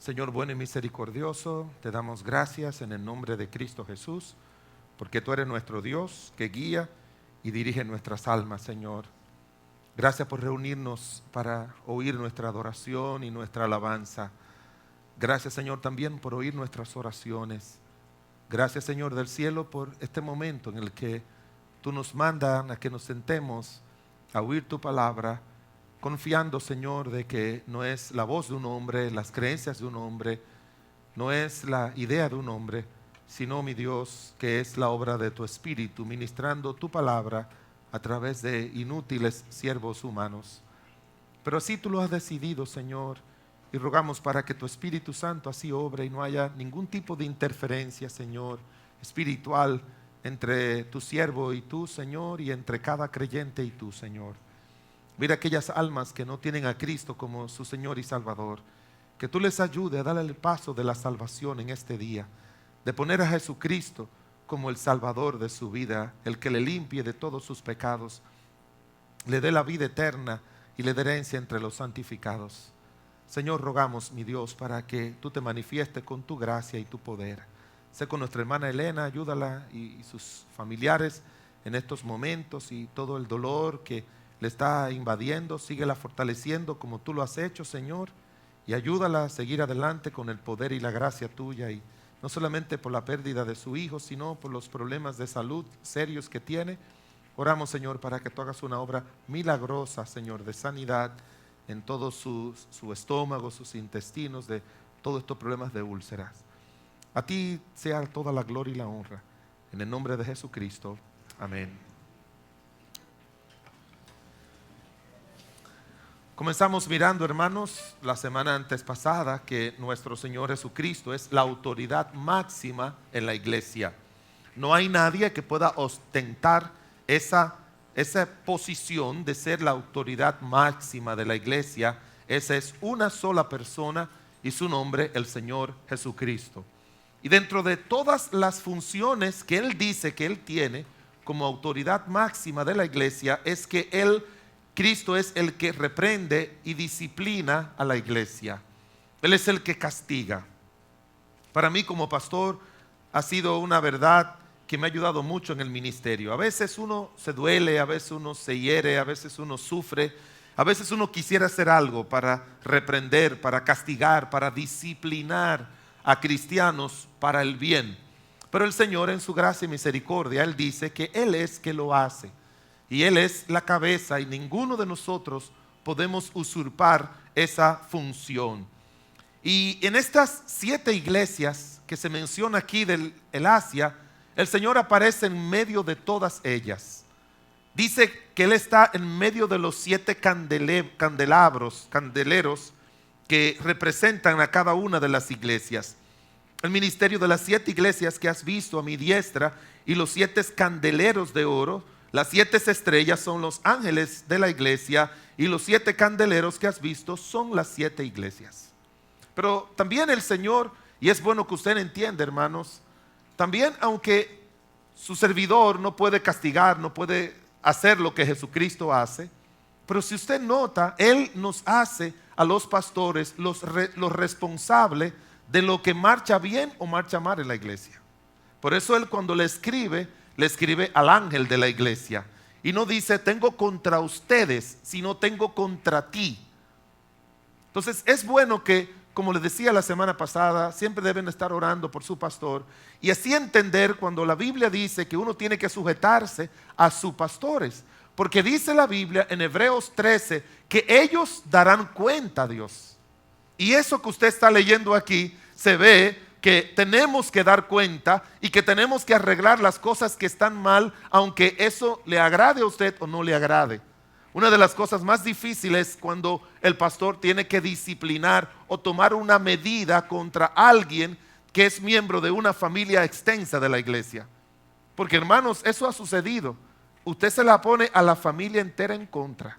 Señor bueno y misericordioso, te damos gracias en el nombre de Cristo Jesús, porque tú eres nuestro Dios que guía y dirige nuestras almas, Señor. Gracias por reunirnos para oír nuestra adoración y nuestra alabanza. Gracias, Señor, también por oír nuestras oraciones. Gracias, Señor del cielo, por este momento en el que tú nos mandas a que nos sentemos a oír tu palabra, confiando, Señor, de que no es la voz de un hombre, las creencias de un hombre, no es la idea de un hombre, sino, mi Dios, que es la obra de tu Espíritu, ministrando tu palabra a través de inútiles siervos humanos. Pero así tú lo has decidido, Señor, y rogamos para que tu Espíritu Santo así obre y no haya ningún tipo de interferencia, Señor, espiritual entre tu siervo y tú, Señor, y entre cada creyente y tú, Señor. Mira aquellas almas que no tienen a Cristo como su Señor y Salvador, que tú les ayudes a darle el paso de la salvación en este día, de poner a Jesucristo como el Salvador de su vida, el que le limpie de todos sus pecados, le dé la vida eterna y le dé herencia entre los santificados. Señor, rogamos, mi Dios, para que tú te manifiestes con tu gracia y tu poder. Sé con nuestra hermana Elena, ayúdala y sus familiares en estos momentos y todo el dolor que le está invadiendo, síguela fortaleciendo como tú lo has hecho, Señor, y ayúdala a seguir adelante con el poder y la gracia tuya, y no solamente por la pérdida de su hijo, sino por los problemas de salud serios que tiene. Oramos, Señor, para que tú hagas una obra milagrosa, Señor, de sanidad en todo su estómago, sus intestinos, de todos estos problemas de úlceras. A ti sea toda la gloria y la honra, en el nombre de Jesucristo. Amén. Comenzamos mirando, hermanos, la semana antes pasada, que nuestro Señor Jesucristo es la autoridad máxima en la iglesia. No hay nadie que pueda ostentar esa posición de ser la autoridad máxima de la iglesia. Esa es una sola persona y su nombre, el Señor Jesucristo. Y dentro de todas las funciones que Él dice que Él tiene como autoridad máxima de la iglesia, es que Cristo es el que reprende y disciplina a la iglesia. Él es el que castiga. Para mí como pastor ha sido una verdad que me ha ayudado mucho en el ministerio. A veces uno se duele, a veces uno se hiere, a veces uno sufre, a veces uno quisiera hacer algo para reprender, para castigar, para disciplinar a cristianos para el bien. Pero el Señor, en su gracia y misericordia, Él dice que Él es que lo hace. Y Él es la cabeza y ninguno de nosotros podemos usurpar esa función. Y en estas 7 iglesias que se menciona aquí del Asia, el Señor aparece en medio de todas ellas. Dice que Él está en medio de los 7 candeleros que representan a cada una de las iglesias. El ministerio de las 7 iglesias que has visto a mi diestra y los 7 candeleros de oro. Las 7 estrellas son los ángeles de la iglesia y los 7 candeleros que has visto son las 7 iglesias. Pero también el Señor, y es bueno que usted entienda, hermanos, también aunque su servidor no puede castigar, no puede hacer lo que Jesucristo hace, pero si usted nota, Él nos hace a los pastores los responsables de lo que marcha bien o marcha mal en la iglesia. Por eso Él, cuando le escribe al ángel de la iglesia y no dice tengo contra ustedes, sino tengo contra ti. Entonces es bueno que, como les decía la semana pasada, siempre deben estar orando por su pastor y así entender cuando la Biblia dice que uno tiene que sujetarse a sus pastores, porque dice la Biblia en Hebreos 13 que ellos darán cuenta a Dios. Y eso que usted está leyendo aquí se ve que tenemos que dar cuenta y que tenemos que arreglar las cosas que están mal, aunque eso le agrade a usted o no le agrade. Una de las cosas más difíciles es cuando el pastor tiene que disciplinar o tomar una medida contra alguien que es miembro de una familia extensa de la iglesia. Porque, hermanos, eso ha sucedido. Usted se la pone a la familia entera en contra.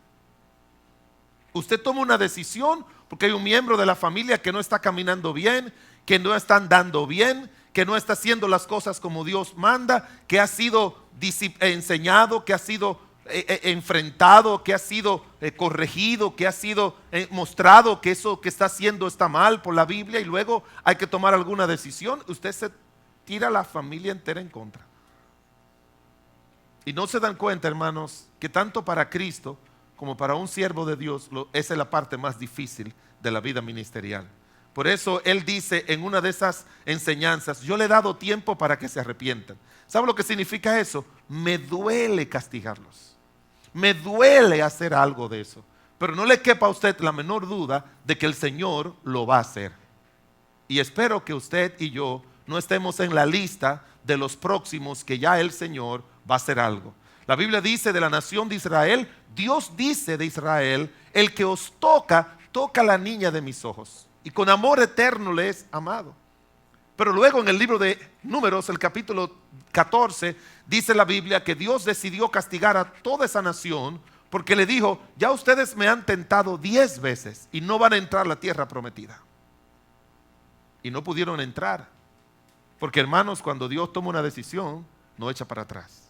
Usted toma una decisión porque hay un miembro de la familia que no está caminando bien, que no está andando bien, que no está haciendo las cosas como Dios manda, que ha sido enseñado, que ha sido enfrentado, que ha sido corregido, que ha sido mostrado que eso que está haciendo está mal por la Biblia, y luego hay que tomar alguna decisión, usted se tira la familia entera en contra. Y no se dan cuenta, hermanos, que tanto para Cristo como para un siervo de Dios, esa es la parte más difícil de la vida ministerial. Por eso Él dice en una de esas enseñanzas: yo le he dado tiempo para que se arrepientan. ¿Sabe lo que significa eso? Me duele castigarlos. Me duele hacer algo de eso. Pero no le quepa a usted la menor duda de que el Señor lo va a hacer. Y espero que usted y yo no estemos en la lista de los próximos que ya el Señor va a hacer algo. La Biblia dice de la nación de Israel, Dios dice de Israel: el que os toca, toca a la niña de mis ojos, y con amor eterno le es amado. Pero luego en el libro de Números, el capítulo 14, dice la Biblia que Dios decidió castigar a toda esa nación porque le dijo: ya ustedes me han tentado 10 veces y no van a entrar a la tierra prometida. Y no pudieron entrar. Porque, hermanos, cuando Dios toma una decisión, no echa para atrás.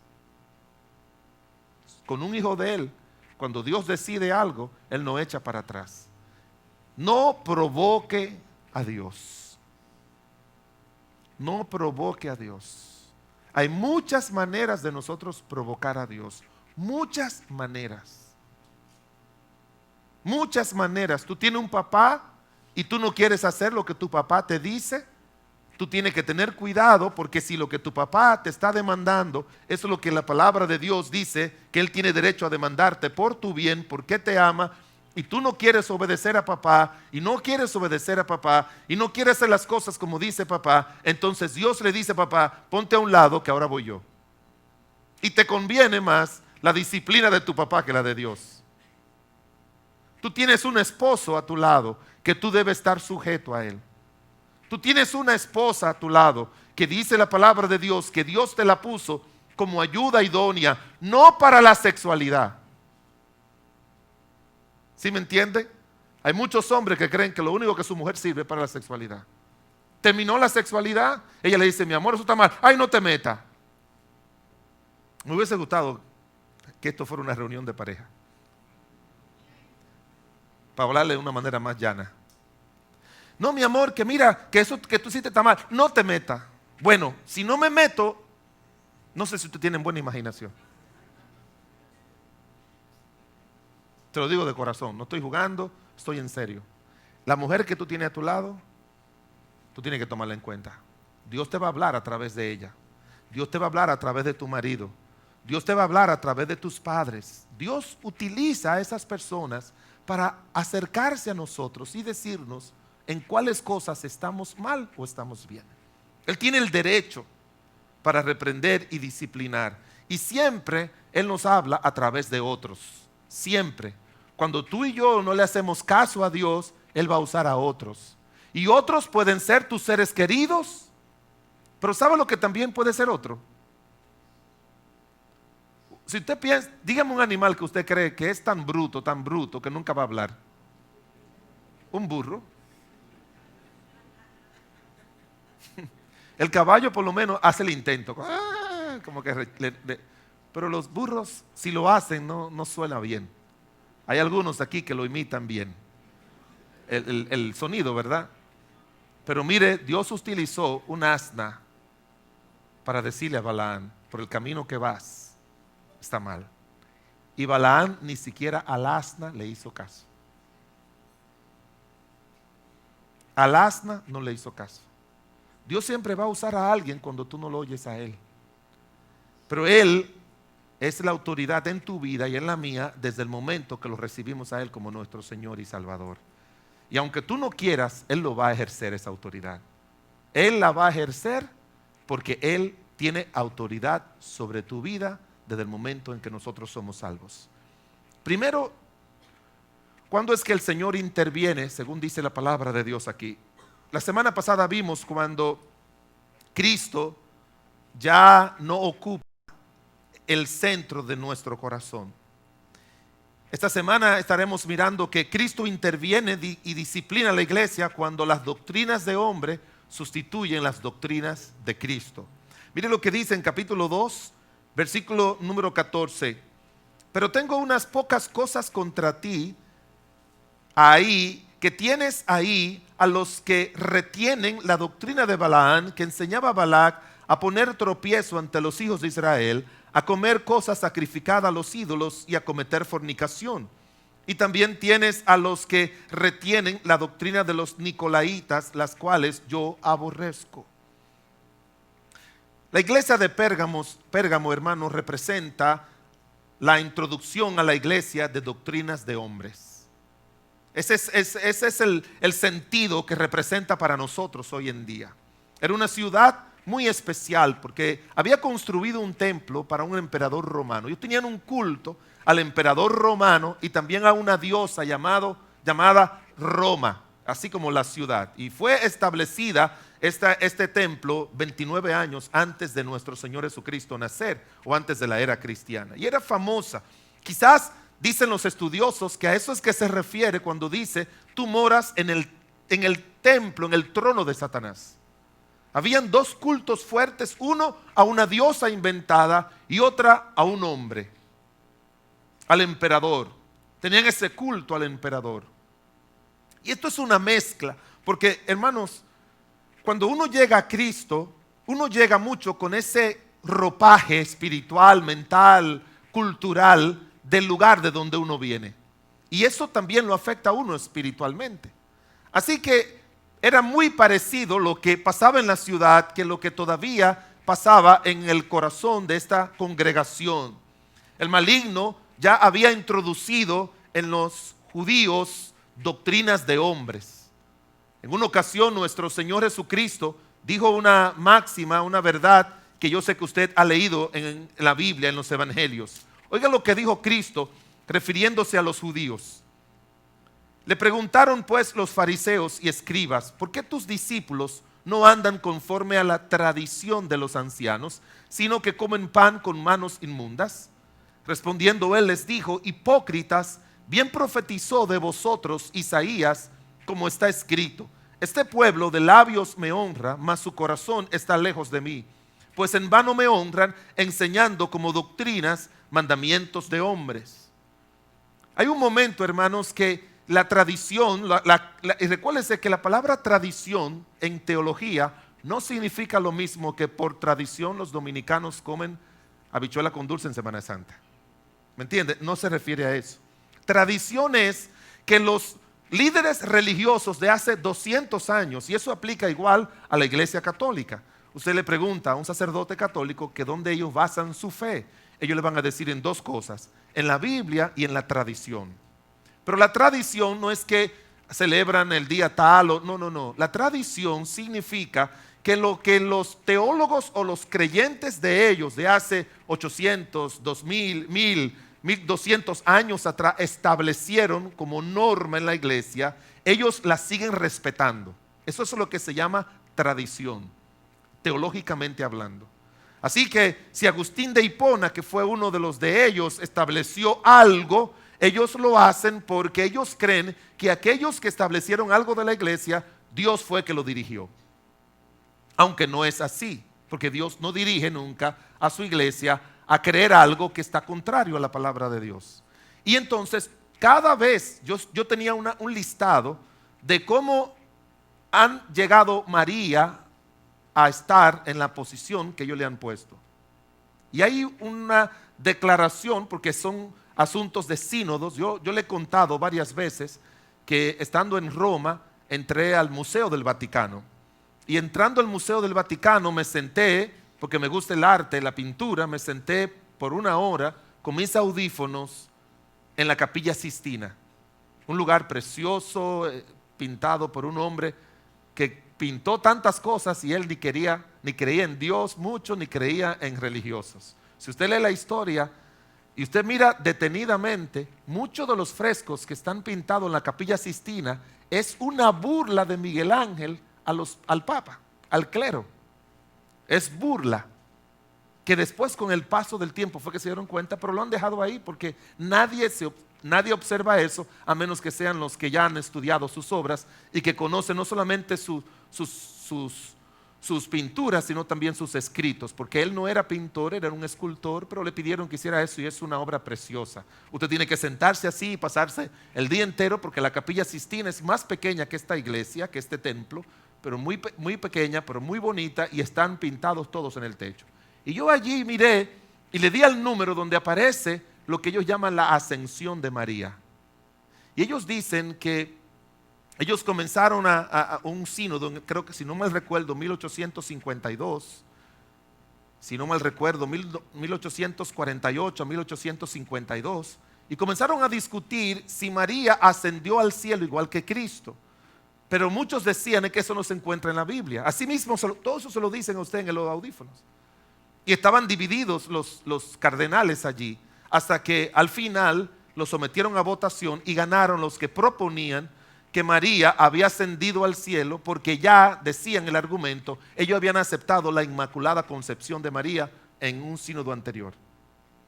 Con un hijo de Él, cuando Dios decide algo, Él no echa para atrás. No provoque a Dios. No provoque a Dios. Hay muchas maneras de nosotros provocar a Dios. Muchas maneras. Muchas maneras. Tú tienes un papá y tú no quieres hacer lo que tu papá te dice. Tú tienes que tener cuidado, porque si lo que tu papá te está demandando, eso es lo que la palabra de Dios dice, que Él tiene derecho a demandarte por tu bien, porque te ama, y tú no quieres obedecer a papá, y no quieres obedecer a papá, y no quieres hacer las cosas como dice papá, entonces Dios le dice: papá, ponte a un lado que ahora voy yo. Y te conviene más la disciplina de tu papá que la de Dios. Tú tienes un esposo a tu lado que tú debes estar sujeto a él. Tú tienes una esposa a tu lado que dice la palabra de Dios que Dios te la puso como ayuda idónea, no para la sexualidad. ¿Sí me entiende? Hay muchos hombres que creen que lo único que su mujer sirve es para la sexualidad. Terminó la sexualidad, ella le dice: mi amor, eso está mal. Ay, no te metas. Me hubiese gustado que esto fuera una reunión de pareja, para hablarle de una manera más llana. No, mi amor, que mira, que eso que tú hiciste está mal. No te metas. Bueno, si no me meto, no sé si ustedes tienen buena imaginación. Te lo digo de corazón, no estoy jugando, estoy en serio. La mujer que tú tienes a tu lado, tú tienes que tomarla en cuenta. Dios te va a hablar a través de ella. Dios te va a hablar a través de tu marido. Dios te va a hablar a través de tus padres. Dios utiliza a esas personas para acercarse a nosotros y decirnos en cuáles cosas estamos mal o estamos bien. Él tiene el derecho para reprender y disciplinar. Y siempre Él nos habla a través de otros. Siempre. Cuando tú y yo no le hacemos caso a Dios, Él va a usar a otros. Y otros pueden ser tus seres queridos, pero ¿sabe lo que también puede ser otro? Si usted piensa, dígame un animal que usted cree que es tan bruto que nunca va a hablar. Un burro. El caballo por lo menos hace el intento, como que pero los burros, si lo hacen, no suena bien. Hay algunos aquí que lo imitan bien, el sonido, ¿verdad? Pero mire, Dios utilizó un asna para decirle a Balaam: por el camino que vas está mal. Y Balaam ni siquiera al asna le hizo caso. Al asna no le hizo caso. Dios siempre va a usar a alguien cuando tú no lo oyes a Él. Pero Él es la autoridad en tu vida y en la mía desde el momento que lo recibimos a Él como nuestro Señor y Salvador. Y aunque tú no quieras, Él lo va a ejercer, esa autoridad. Él la va a ejercer porque Él tiene autoridad sobre tu vida desde el momento en que nosotros somos salvos. Primero, ¿cuándo es que el Señor interviene? Según dice la palabra de Dios aquí. La semana pasada vimos cuando Cristo ya no ocupa el centro de nuestro corazón. Esta semana estaremos mirando que Cristo interviene y disciplina a la iglesia cuando las doctrinas de hombre sustituyen las doctrinas de Cristo. Mire lo que dice en capítulo 2, versículo número 14. pero tengo unas pocas cosas contra ti ahí, que tienes ahí a los que retienen la doctrina de Balaam, que enseñaba a Balac a poner tropiezo ante los hijos de Israel, a comer cosas sacrificadas a los ídolos y a cometer fornicación. Y también tienes a los que retienen la doctrina de los nicolaitas, las cuales yo aborrezco. La iglesia de Pérgamo, hermanos, representa la introducción a la iglesia de doctrinas de hombres. Ese es el sentido que representa para nosotros hoy en día. Era una ciudad muy especial porque había construido un templo para un emperador romano. Ellos tenían un culto al emperador romano y también a una diosa llamada Roma, así como la ciudad. Y fue establecida este templo 29 años antes de nuestro Señor Jesucristo nacer, o antes de la era cristiana. Y era famosa. Quizás dicen los estudiosos que a eso es que se refiere cuando dice: tú moras en el templo, en el trono de Satanás. Habían dos cultos fuertes, uno a una diosa inventada y otra a un hombre, al emperador. Tenían ese culto al emperador. Y esto es una mezcla, porque, hermanos, cuando uno llega a Cristo, uno llega mucho con ese ropaje espiritual, mental, cultural del lugar de donde uno viene. Y eso también lo afecta a uno espiritualmente. Así que era muy parecido lo que pasaba en la ciudad que lo que todavía pasaba en el corazón de esta congregación. El maligno ya había introducido en los judíos doctrinas de hombres. En una ocasión nuestro Señor Jesucristo dijo una máxima, una verdad que yo sé que usted ha leído en la Biblia, en los evangelios. Oiga lo que dijo Cristo refiriéndose a los judíos. Le preguntaron pues los fariseos y escribas: ¿por qué tus discípulos no andan conforme a la tradición de los ancianos, sino que comen pan con manos inmundas? Respondiendo él les dijo: hipócritas, bien profetizó de vosotros Isaías, como está escrito: este pueblo de labios me honra, mas su corazón está lejos de mí, pues en vano me honran, enseñando como doctrinas mandamientos de hombres. Hay un momento, hermanos, que la tradición, y recuérdense que la palabra tradición en teología no significa lo mismo que por tradición los dominicanos comen habichuela con dulce en Semana Santa. ¿Me entiende? No se refiere a eso. Tradición es que los líderes religiosos de hace 200 años, y eso aplica igual a la iglesia católica. Usted le pregunta a un sacerdote católico que dónde ellos basan su fe. Ellos le van a decir en dos cosas: en la Biblia y en la tradición. Pero la tradición no es que celebran el día tal, no. La tradición significa que lo que los teólogos o los creyentes de ellos de hace 800, 2000, 1200 años atrás establecieron como norma en la iglesia, ellos la siguen respetando. Eso es lo que se llama tradición, teológicamente hablando. Así que si Agustín de Hipona, que fue uno de los de ellos, estableció algo, ellos lo hacen porque ellos creen que aquellos que establecieron algo de la iglesia, Dios fue que lo dirigió. Aunque no es así, porque Dios no dirige nunca a su iglesia a creer algo que está contrario a la palabra de Dios. Y entonces, cada vez yo tenía un listado de cómo han llegado María a estar en la posición que ellos le han puesto. Y hay una declaración, porque son asuntos de sínodos. Yo le he contado varias veces que estando en Roma entré al Museo del Vaticano, y entrando al Museo del Vaticano me senté, porque me gusta el arte, la pintura, me senté por una hora con mis audífonos en la Capilla Sistina, un lugar precioso, pintado por un hombre que pintó tantas cosas y él ni creía en Dios mucho, ni creía en religiosos. Si usted lee la historia y usted mira detenidamente, muchos de los frescos que están pintados en la Capilla Sistina es una burla de Miguel Ángel al Papa, al clero. Es burla, que después con el paso del tiempo fue que se dieron cuenta, pero lo han dejado ahí porque nadie observa eso, a menos que sean los que ya han estudiado sus obras y que conocen no solamente sus sus pinturas, sino también sus escritos, porque él no era pintor, era un escultor, pero le pidieron que hiciera eso y es una obra preciosa. Usted tiene que sentarse así y pasarse el día entero, porque la Capilla Sistina es más pequeña que esta iglesia, que este templo, pero muy pequeña, pero muy bonita, y están pintados todos en el techo. Y yo allí miré y le di al número donde aparece lo que ellos llaman la ascensión de María. Y ellos dicen que ellos comenzaron a un sínodo, creo que si no mal recuerdo, 1852, si no mal recuerdo, 1848 a 1852, y comenzaron a discutir si María ascendió al cielo igual que Cristo. Pero muchos decían que eso no se encuentra en la Biblia. Asimismo, todo eso se lo dicen a usted en los audífonos. Y estaban divididos los cardenales allí, hasta que al final lo sometieron a votación y ganaron los que proponían que María había ascendido al cielo, porque ya decían el argumento, ellos habían aceptado la Inmaculada Concepción de María en un sínodo anterior.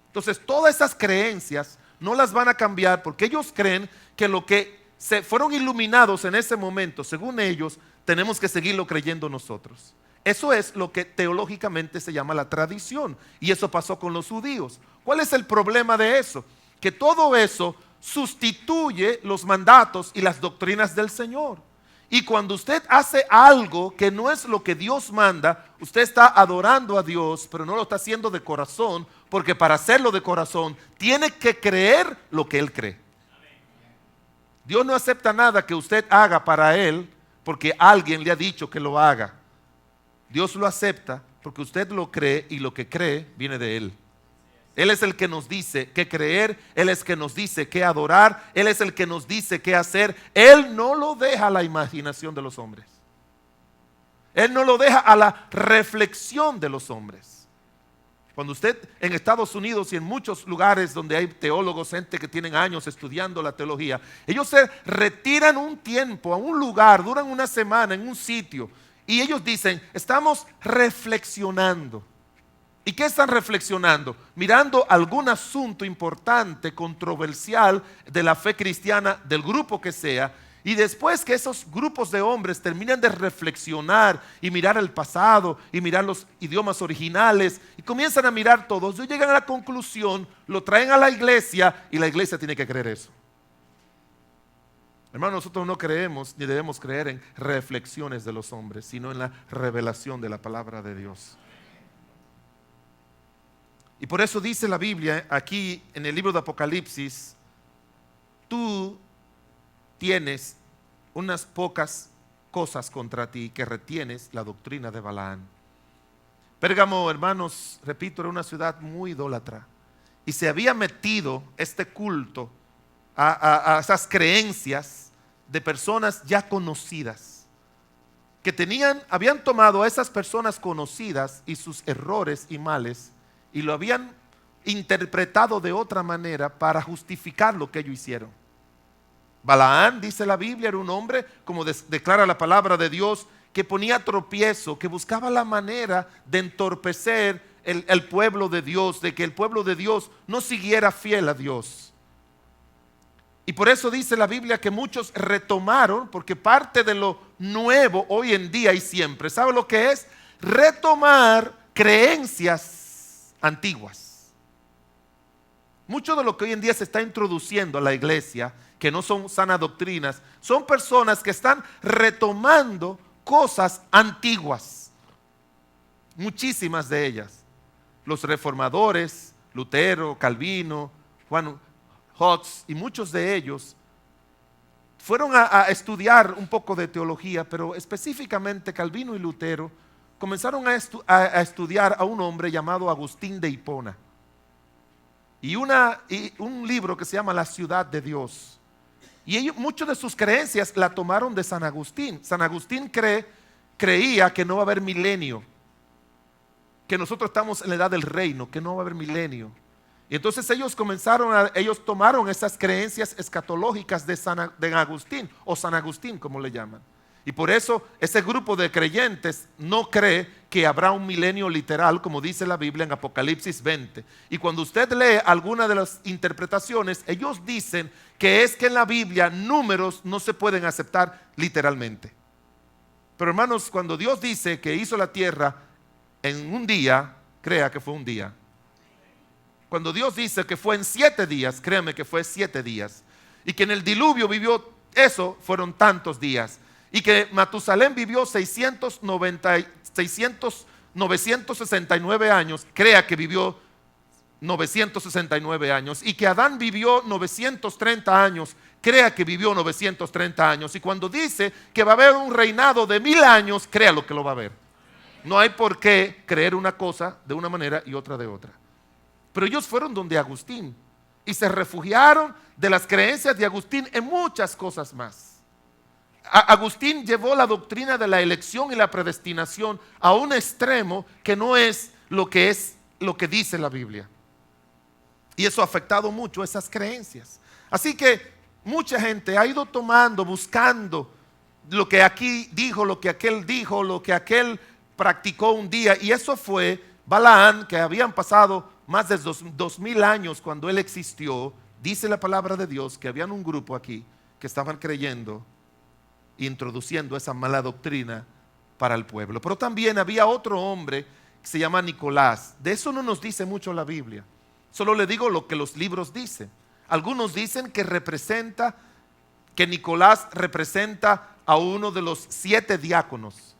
Entonces todas esas creencias no las van a cambiar, porque ellos creen que lo que se fueron iluminados en ese momento, según ellos, tenemos que seguirlo creyendo nosotros. Eso es lo que teológicamente se llama la tradición, y eso pasó con los judíos. ¿Cuál es el problema de eso? Que todo eso sustituye los mandatos y las doctrinas del Señor. Y cuando usted hace algo que no es lo que Dios manda, usted está adorando a Dios, pero no lo está haciendo de corazón, porque para hacerlo de corazón tiene que creer lo que Él cree. Dios no acepta nada que usted haga para Él porque alguien le ha dicho que lo haga. Dios lo acepta porque usted lo cree, y lo que cree viene de Él. Él es el que nos dice qué creer, Él es el que nos dice qué adorar, Él es el que nos dice qué hacer. Él no lo deja a la imaginación de los hombres. Él no lo deja a la reflexión de los hombres. Cuando usted en Estados Unidos y en muchos lugares donde hay teólogos, gente que tienen años estudiando la teología, ellos se retiran un tiempo a un lugar, duran una semana en un sitio, y ellos dicen, estamos reflexionando. ¿Y qué están reflexionando? Mirando algún asunto importante, controversial de la fe cristiana, del grupo que sea, y después que esos grupos de hombres terminan de reflexionar y mirar el pasado y mirar los idiomas originales y comienzan a mirar todos, ellos llegan a la conclusión, lo traen a la iglesia y la iglesia tiene que creer eso. Hermano, nosotros no creemos ni debemos creer en reflexiones de los hombres, sino en la revelación de la palabra de Dios. Y por eso dice la Biblia aquí en el libro de Apocalipsis, tú tienes unas pocas cosas contra ti, que retienes la doctrina de Balaam. Pérgamo, hermanos, repito, era una ciudad muy idólatra, y se había metido este culto a esas creencias de personas ya conocidas, que habían tomado a esas personas conocidas y sus errores y males, y lo habían interpretado de otra manera para justificar lo que ellos hicieron. Balaam, dice la Biblia, era un hombre, como declara la palabra de Dios, que ponía tropiezo, que buscaba la manera de entorpecer el pueblo de Dios, de que el pueblo de Dios no siguiera fiel a Dios. Y por eso dice la Biblia que muchos retomaron, porque parte de lo nuevo hoy en día y siempre, ¿sabe lo que es? Retomar creencias antiguas. Mucho de lo que hoy en día se está introduciendo a la iglesia, que no son sanas doctrinas, son personas que están retomando cosas antiguas. Muchísimas de ellas. Los reformadores, Lutero, Calvino, Juan Hus, y muchos de ellos fueron a estudiar un poco de teología, pero específicamente Calvino y Lutero comenzaron a estudiar a un hombre llamado Agustín de Hipona, y un libro que se llama La Ciudad de Dios. Y ellos, muchas de sus creencias la tomaron de San Agustín. San Agustín creía que no va a haber milenio, que nosotros estamos en la edad del reino, que no va a haber milenio. Y entonces ellos tomaron esas creencias escatológicas de Agustín, o San Agustín como le llaman. Y por eso ese grupo de creyentes no cree que habrá un milenio literal, como dice la Biblia en Apocalipsis 20. Y cuando usted lee alguna de las interpretaciones, ellos dicen que es que en la Biblia números no se pueden aceptar literalmente. Pero hermanos, cuando Dios dice que hizo la tierra en un día, crea que fue un día. Cuando Dios dice que fue en 7 días, créame que fue 7 días. Y que en el diluvio vivió, eso fueron tantos días. Y que Matusalén vivió 969 años, crea que vivió 969 años. Y que Adán vivió 930 años, crea que vivió 930 años. Y cuando dice que va a haber un reinado de 1000 años, crea lo que lo va a haber. No hay por qué creer una cosa de una manera y otra de otra. Pero ellos fueron donde Agustín y se refugiaron de las creencias de Agustín en muchas cosas más. Agustín llevó la doctrina de la elección y la predestinación a un extremo que no es lo que dice la Biblia. Y eso ha afectado mucho esas creencias. Así que mucha gente ha ido tomando, buscando lo que aquí dijo, lo que aquel dijo, lo que aquel practicó un día. Y eso fue Balaán, que habían pasado más de 2000 años cuando él existió. Dice la palabra de Dios que habían un grupo aquí que estaban creyendo, introduciendo esa mala doctrina para el pueblo. Pero también había otro hombre que se llama Nicolás. De eso no nos dice mucho la Biblia. Solo le digo lo que los libros dicen. Algunos dicen que Nicolás representa a uno de los 7 diáconos.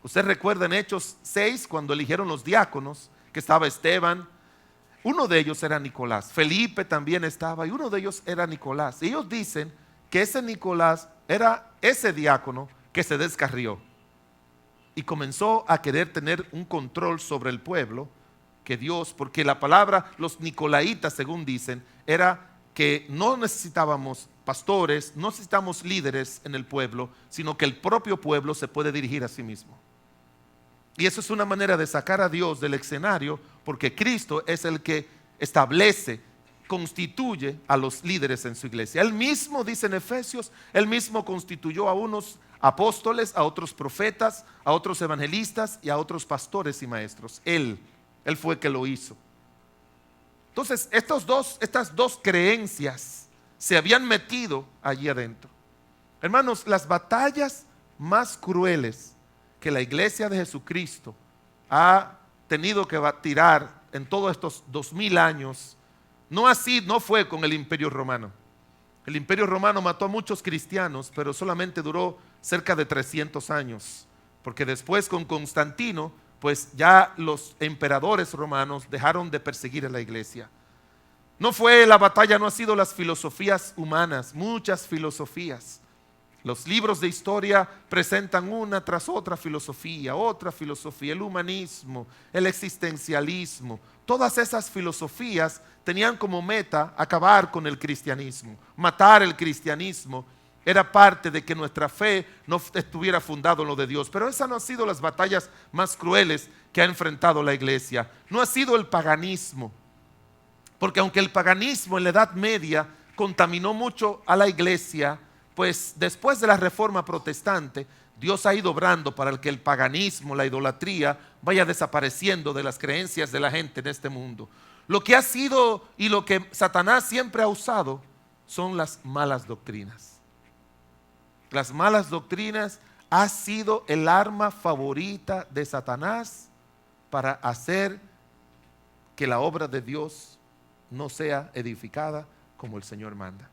Usted recuerda en Hechos 6 cuando eligieron los diáconos, que estaba Esteban. Uno de ellos era Nicolás. Felipe también estaba y uno de ellos era Nicolás. Y ellos dicen que ese Nicolás era ese diácono que se descarrió y comenzó a querer tener un control sobre el pueblo que Dios, porque la palabra, los nicolaitas según dicen, era que no necesitábamos pastores, no necesitamos líderes en el pueblo, sino que el propio pueblo se puede dirigir a sí mismo. Y eso es una manera de sacar a Dios del escenario, porque Cristo es el que establece, constituye a los líderes en su iglesia. Él mismo, dice en Efesios, él mismo constituyó a unos apóstoles, a otros profetas, a otros evangelistas y a otros pastores y maestros. Él fue el que lo hizo. Entonces, estas dos creencias se habían metido allí adentro. Hermanos, las batallas más crueles que la iglesia de Jesucristo ha tenido que tirar en todos estos 2000 años, no fue con el Imperio Romano. El Imperio Romano mató a muchos cristianos, pero solamente duró cerca de 300 años, porque después con Constantino, pues ya los emperadores romanos dejaron de perseguir a la iglesia. La batalla no ha sido las filosofías humanas, muchas filosofías. Los libros de historia presentan una tras otra filosofía, el humanismo, el existencialismo. Todas esas filosofías tenían como meta acabar con el cristianismo, matar el cristianismo. Era parte de que nuestra fe no estuviera fundada en lo de Dios. Pero esas no han sido las batallas más crueles que ha enfrentado la iglesia. No ha sido el paganismo. Porque aunque el paganismo en la Edad Media contaminó mucho a la iglesia, pues después de la Reforma Protestante, Dios ha ido obrando para que el paganismo, la idolatría, vaya desapareciendo de las creencias de la gente en este mundo. Lo que ha sido y lo que Satanás siempre ha usado son las malas doctrinas. Las malas doctrinas ha sido el arma favorita de Satanás para hacer que la obra de Dios no sea edificada como el Señor manda.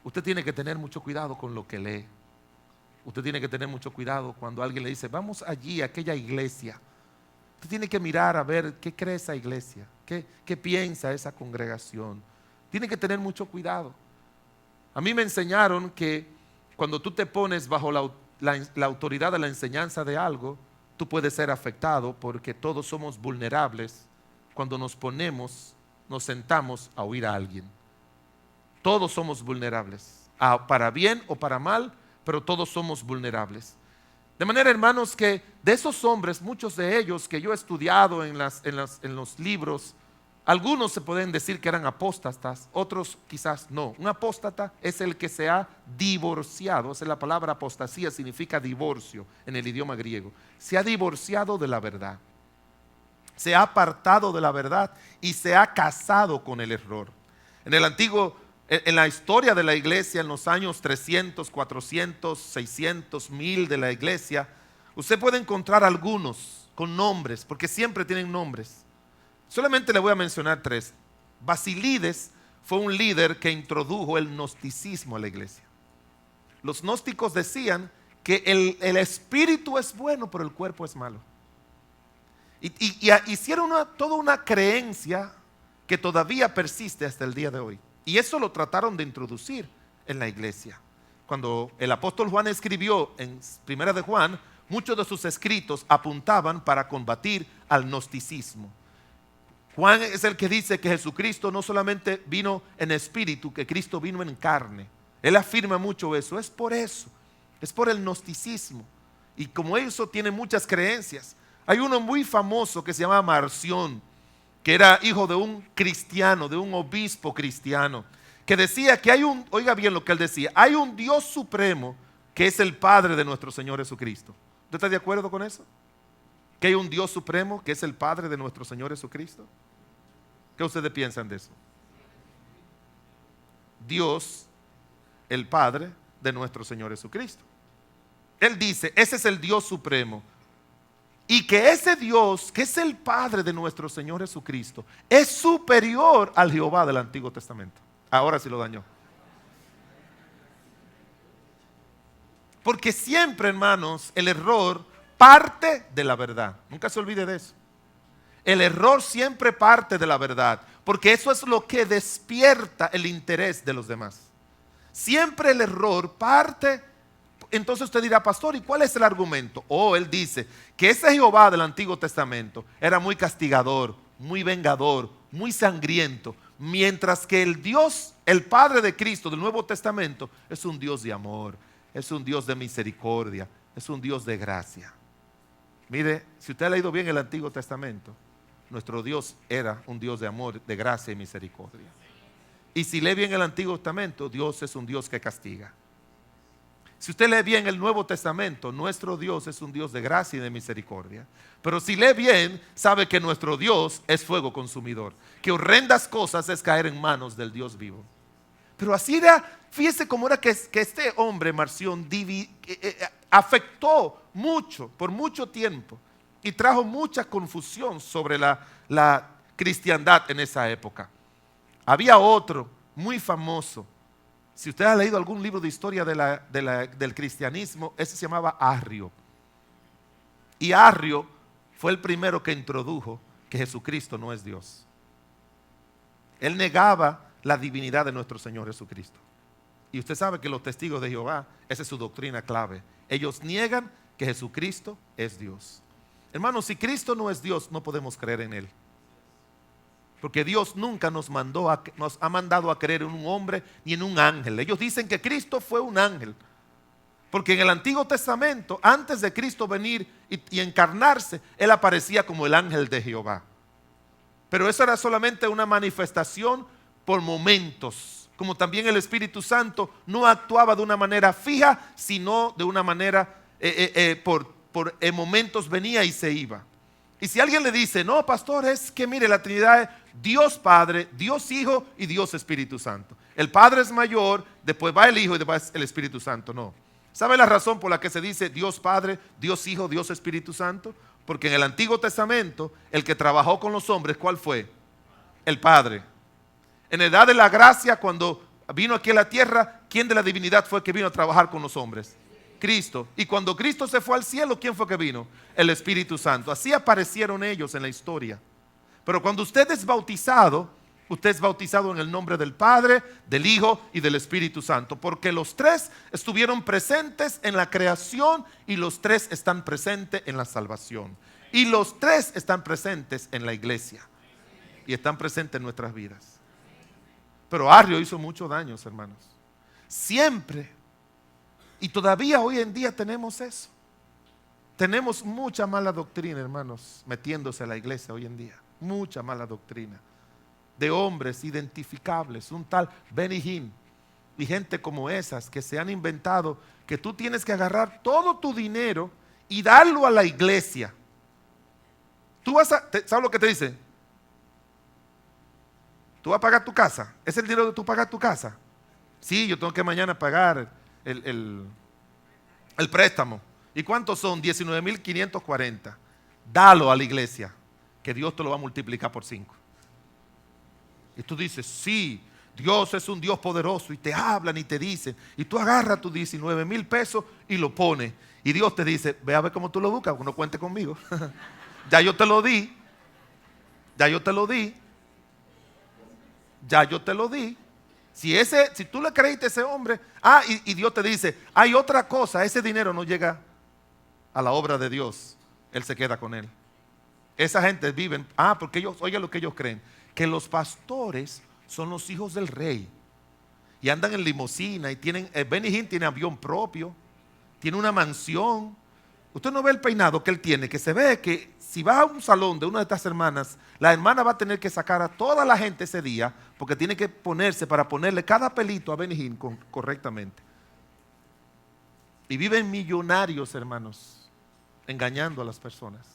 Usted tiene que tener mucho cuidado con lo que lee. Usted tiene que tener mucho cuidado cuando alguien le dice, vamos allí a aquella iglesia. Usted tiene que mirar a ver qué cree esa iglesia, qué piensa esa congregación. Tiene que tener mucho cuidado. A mí me enseñaron que cuando tú te pones bajo la autoridad de la enseñanza de algo, tú puedes ser afectado porque todos somos vulnerables cuando nos sentamos a oír a alguien. Todos somos vulnerables, para bien o para mal, pero todos somos vulnerables. De manera, hermanos, que de esos hombres, muchos de ellos que yo he estudiado en los libros, algunos se pueden decir que eran apóstatas, otros quizás no. Un apóstata es el que se ha divorciado. Esa es la palabra apostasía, significa divorcio en el idioma griego. Se ha divorciado de la verdad, se ha apartado de la verdad y se ha casado con el error. En el Antiguo En la historia de la iglesia, en los años 300, 400, 600, 1000 de la iglesia, usted puede encontrar algunos con nombres, porque siempre tienen nombres. Solamente le voy a mencionar 3. Basilides fue un líder que introdujo el gnosticismo a la iglesia. Los gnósticos decían que el espíritu es bueno, pero el cuerpo es malo. Y hicieron toda una creencia que todavía persiste hasta el día de hoy. Y eso lo trataron de introducir en la iglesia. Cuando el apóstol Juan escribió en Primera de Juan, muchos de sus escritos apuntaban para combatir al gnosticismo. Juan es el que dice que Jesucristo no solamente vino en espíritu, que Cristo vino en carne. Él afirma mucho eso. Es por eso, es por el gnosticismo. Y como eso tiene muchas creencias. Hay uno muy famoso que se llama Marción, que era hijo de un cristiano, de un obispo cristiano, que decía que hay oiga bien lo que él decía, hay un Dios supremo que es el Padre de nuestro Señor Jesucristo. ¿Usted está de acuerdo con eso? Que hay un Dios supremo que es el Padre de nuestro Señor Jesucristo. ¿Qué ustedes piensan de eso? Dios, el Padre de nuestro Señor Jesucristo. Él dice, ese es el Dios supremo. Y que ese Dios, que es el Padre de nuestro Señor Jesucristo, es superior al Jehová del Antiguo Testamento. Ahora sí lo dañó. Porque siempre, hermanos, el error parte de la verdad. Nunca se olvide de eso. El error siempre parte de la verdad, porque eso es lo que despierta el interés de los demás. Siempre el error parte. Entonces usted dirá, pastor, ¿y cuál es el argumento? Él dice que ese Jehová del Antiguo Testamento era muy castigador, muy vengador, muy sangriento, mientras que el Dios, el Padre de Cristo del Nuevo Testamento, es un Dios de amor, es un Dios de misericordia, es un Dios de gracia. Mire, si usted ha leído bien el Antiguo Testamento, nuestro Dios era un Dios de amor, de gracia y misericordia. Y si lee bien el Antiguo Testamento, Dios es un Dios que castiga. Si usted lee bien el Nuevo Testamento, nuestro Dios es un Dios de gracia y de misericordia. Pero si lee bien, sabe que nuestro Dios es fuego consumidor. Que horrendas cosas es caer en manos del Dios vivo. Pero así era, fíjese cómo era que este hombre, Marción, afectó mucho, por mucho tiempo. Y trajo mucha confusión sobre la cristiandad en esa época. Había otro muy famoso. Si usted ha leído algún libro de historia del cristianismo, ese se llamaba Arrio. Y Arrio fue el primero que introdujo que Jesucristo no es Dios. Él negaba la divinidad de nuestro Señor Jesucristo. Y usted sabe que los testigos de Jehová, esa es su doctrina clave. Ellos niegan que Jesucristo es Dios. Hermanos, si Cristo no es Dios, no podemos creer en Él. Porque Dios nunca nos ha mandado a creer en un hombre ni en un ángel. Ellos dicen que Cristo fue un ángel. Porque en el Antiguo Testamento, antes de Cristo venir y encarnarse, Él aparecía como el ángel de Jehová. Pero eso era solamente una manifestación por momentos. Como también el Espíritu Santo no actuaba de una manera fija, sino de una manera, en momentos venía y se iba. Y si alguien le dice, no, pastor, es que mire, la Trinidad es Dios Padre, Dios Hijo y Dios Espíritu Santo. El Padre es mayor, después va el Hijo y después el Espíritu Santo. No. ¿Sabe la razón por la que se dice Dios Padre, Dios Hijo, Dios Espíritu Santo? Porque en el Antiguo Testamento, el que trabajó con los hombres, ¿cuál fue? El Padre. En la edad de la gracia, cuando vino aquí a la tierra, ¿quién de la divinidad fue que vino a trabajar con los hombres? Cristo. Y cuando Cristo se fue al cielo, ¿quién fue que vino? El Espíritu Santo. Así aparecieron ellos en la historia. Pero cuando usted es bautizado en el nombre del Padre, del Hijo y del Espíritu Santo. Porque los tres estuvieron presentes en la creación y los tres están presentes en la salvación. Y los tres están presentes en la iglesia. Y están presentes en nuestras vidas. Pero Arrio hizo muchos daños, hermanos. Siempre. Y todavía hoy en día tenemos eso. Tenemos mucha mala doctrina, hermanos, metiéndose a la iglesia hoy en día. Mucha mala doctrina. De hombres identificables, un tal Benny Hinn y gente como esas que se han inventado que tú tienes que agarrar todo tu dinero y darlo a la iglesia. ¿Sabes lo que te dice? ¿Tú vas a pagar tu casa? ¿Es el dinero de tú pagar tu casa? Sí, yo tengo que mañana pagar el préstamo. ¿Y cuántos son? 19.540. Dalo a la iglesia, que Dios te lo va a multiplicar por 5. Y tú dices, sí, Dios es un Dios poderoso y te hablan y te dicen. Y tú agarras tus 19.000 pesos y lo pones. Y Dios te dice, ve a ver cómo tú lo buscas, no cuente conmigo. Ya yo te lo di. Ya yo te lo di. Ya yo te lo di. Si tú le creíste a ese hombre, y Dios te dice, hay otra cosa, ese dinero no llega a la obra de Dios, Él se queda con él. Esa gente viven, porque ellos, oigan lo que ellos creen, que los pastores son los hijos del rey y andan en limusina y tienen, Benny Hinn tiene avión propio, tiene una mansión. Usted no ve el peinado que él tiene, que se ve que si va a un salón de una de estas hermanas, la hermana va a tener que sacar a toda la gente ese día, porque tiene que ponerse para ponerle cada pelito a Benny Hinn correctamente. Y viven millonarios, hermanos, engañando a las personas.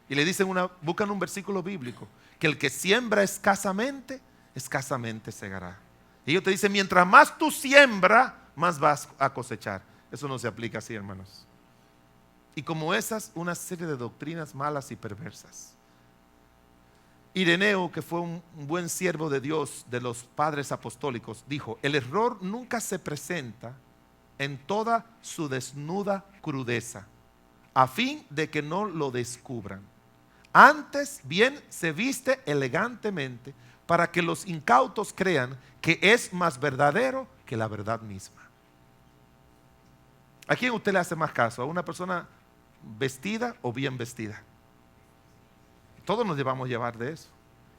Y le dicen buscan un versículo bíblico, que el que siembra escasamente, escasamente segará. Y ellos te dicen, mientras más tú siembras, más vas a cosechar. Eso no se aplica así, hermanos. Y como esas, una serie de doctrinas malas y perversas. Ireneo, que fue un buen siervo de Dios, de los padres apostólicos, dijo, el error nunca se presenta en toda su desnuda crudeza, a fin de que no lo descubran. Antes bien se viste elegantemente para que los incautos crean que es más verdadero que la verdad misma. ¿A quién usted le hace más caso? ¿A una persona vestida o bien vestida? Todos nos llevamos a llevar de eso.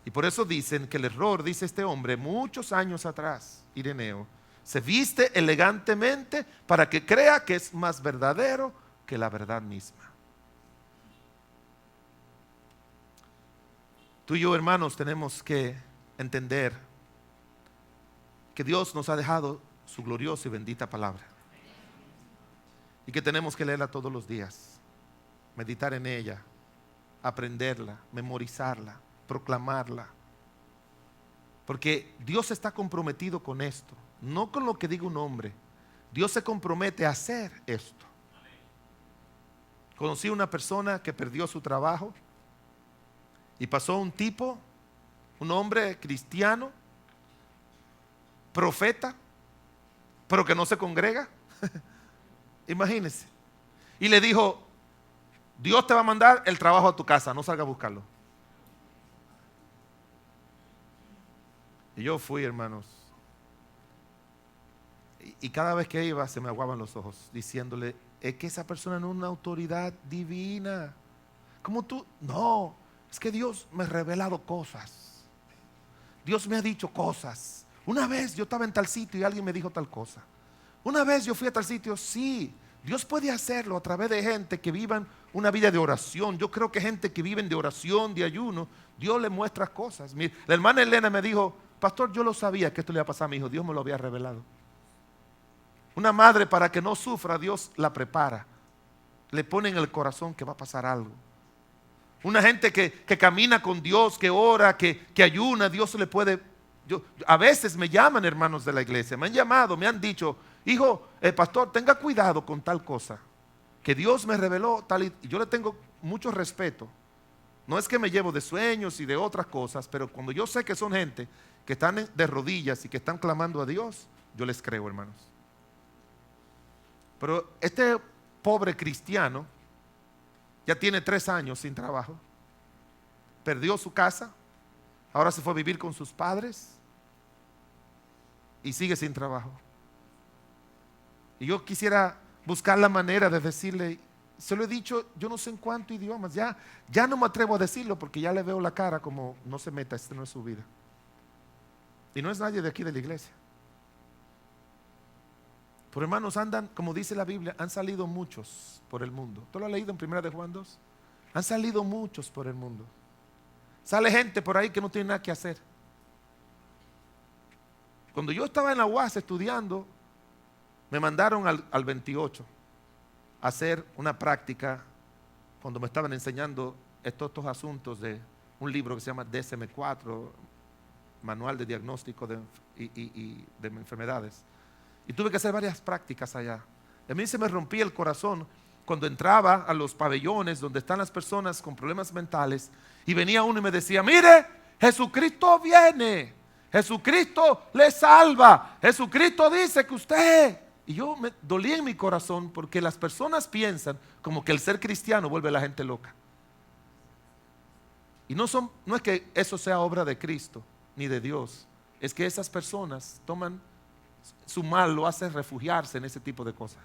Y por eso dicen que el error, dice este hombre, muchos años atrás, Ireneo, se viste elegantemente para que crea que es más verdadero que la verdad misma. Tú y yo, hermanos, tenemos que entender que Dios nos ha dejado su gloriosa y bendita palabra. Y que tenemos que leerla todos los días, meditar en ella, aprenderla, memorizarla, proclamarla. Porque Dios está comprometido con esto, no con lo que diga un hombre. Dios se compromete a hacer esto. Conocí una persona que perdió su trabajo y pasó un tipo, un hombre cristiano, profeta, pero que no se congrega. Imagínense. Y le dijo, Dios te va a mandar el trabajo a tu casa, no salga a buscarlo. Y yo fui, hermanos. Y cada vez que iba se me aguaban los ojos, diciéndole, es que esa persona no es una autoridad divina. ¿Cómo tú? No, es que Dios me ha revelado cosas. Dios me ha dicho cosas. Una vez yo estaba en tal sitio y alguien me dijo tal cosa. Una vez yo fui a tal sitio, sí. Dios puede hacerlo a través de gente que vivan una vida de oración. Yo creo que gente que viven de oración, de ayuno, Dios le muestra cosas. La hermana Elena me dijo, pastor, yo lo sabía que esto le iba a pasar a mi hijo. Dios me lo había revelado. Una madre, para que no sufra, Dios la prepara. Le pone en el corazón que va a pasar algo. Una gente que camina con Dios, que ora, que ayuna, Dios le puede... a veces me llaman hermanos de la iglesia, me han llamado, me han dicho, hijo, pastor, tenga cuidado con tal cosa, que Dios me reveló tal y yo le tengo mucho respeto. No es que me llevo de sueños y de otras cosas, pero cuando yo sé que son gente que están de rodillas y que están clamando a Dios, yo les creo, hermanos. Pero este pobre cristiano ya tiene 3 años sin trabajo, perdió su casa, ahora se fue a vivir con sus padres y sigue sin trabajo. Y yo quisiera buscar la manera de decirle, se lo he dicho yo no sé en cuántos idiomas, ya no me atrevo a decirlo porque ya le veo la cara como no se meta, esta no es su vida. Y no es nadie de aquí de la iglesia. Pero hermanos, andan, como dice la Biblia, han salido muchos por el mundo. ¿Tú lo has leído en 1 de Juan 2? Han salido muchos por el mundo. Sale gente por ahí que no tiene nada que hacer. Cuando yo estaba en la UAS estudiando, me mandaron al 28 a hacer una práctica cuando me estaban enseñando estos asuntos de un libro que se llama DSM-4. manual de diagnóstico y de enfermedades. Y tuve que hacer varias prácticas allá. A mí se me rompía el corazón cuando entraba a los pabellones donde están las personas con problemas mentales y venía uno y me decía: mire, Jesucristo viene, Jesucristo le salva, Jesucristo dice que usted... Y yo me dolía en mi corazón porque las personas piensan como que el ser cristiano vuelve a la gente loca. Y no es que eso sea obra de Cristo ni de Dios, es que esas personas toman su mal, lo hace refugiarse en ese tipo de cosas.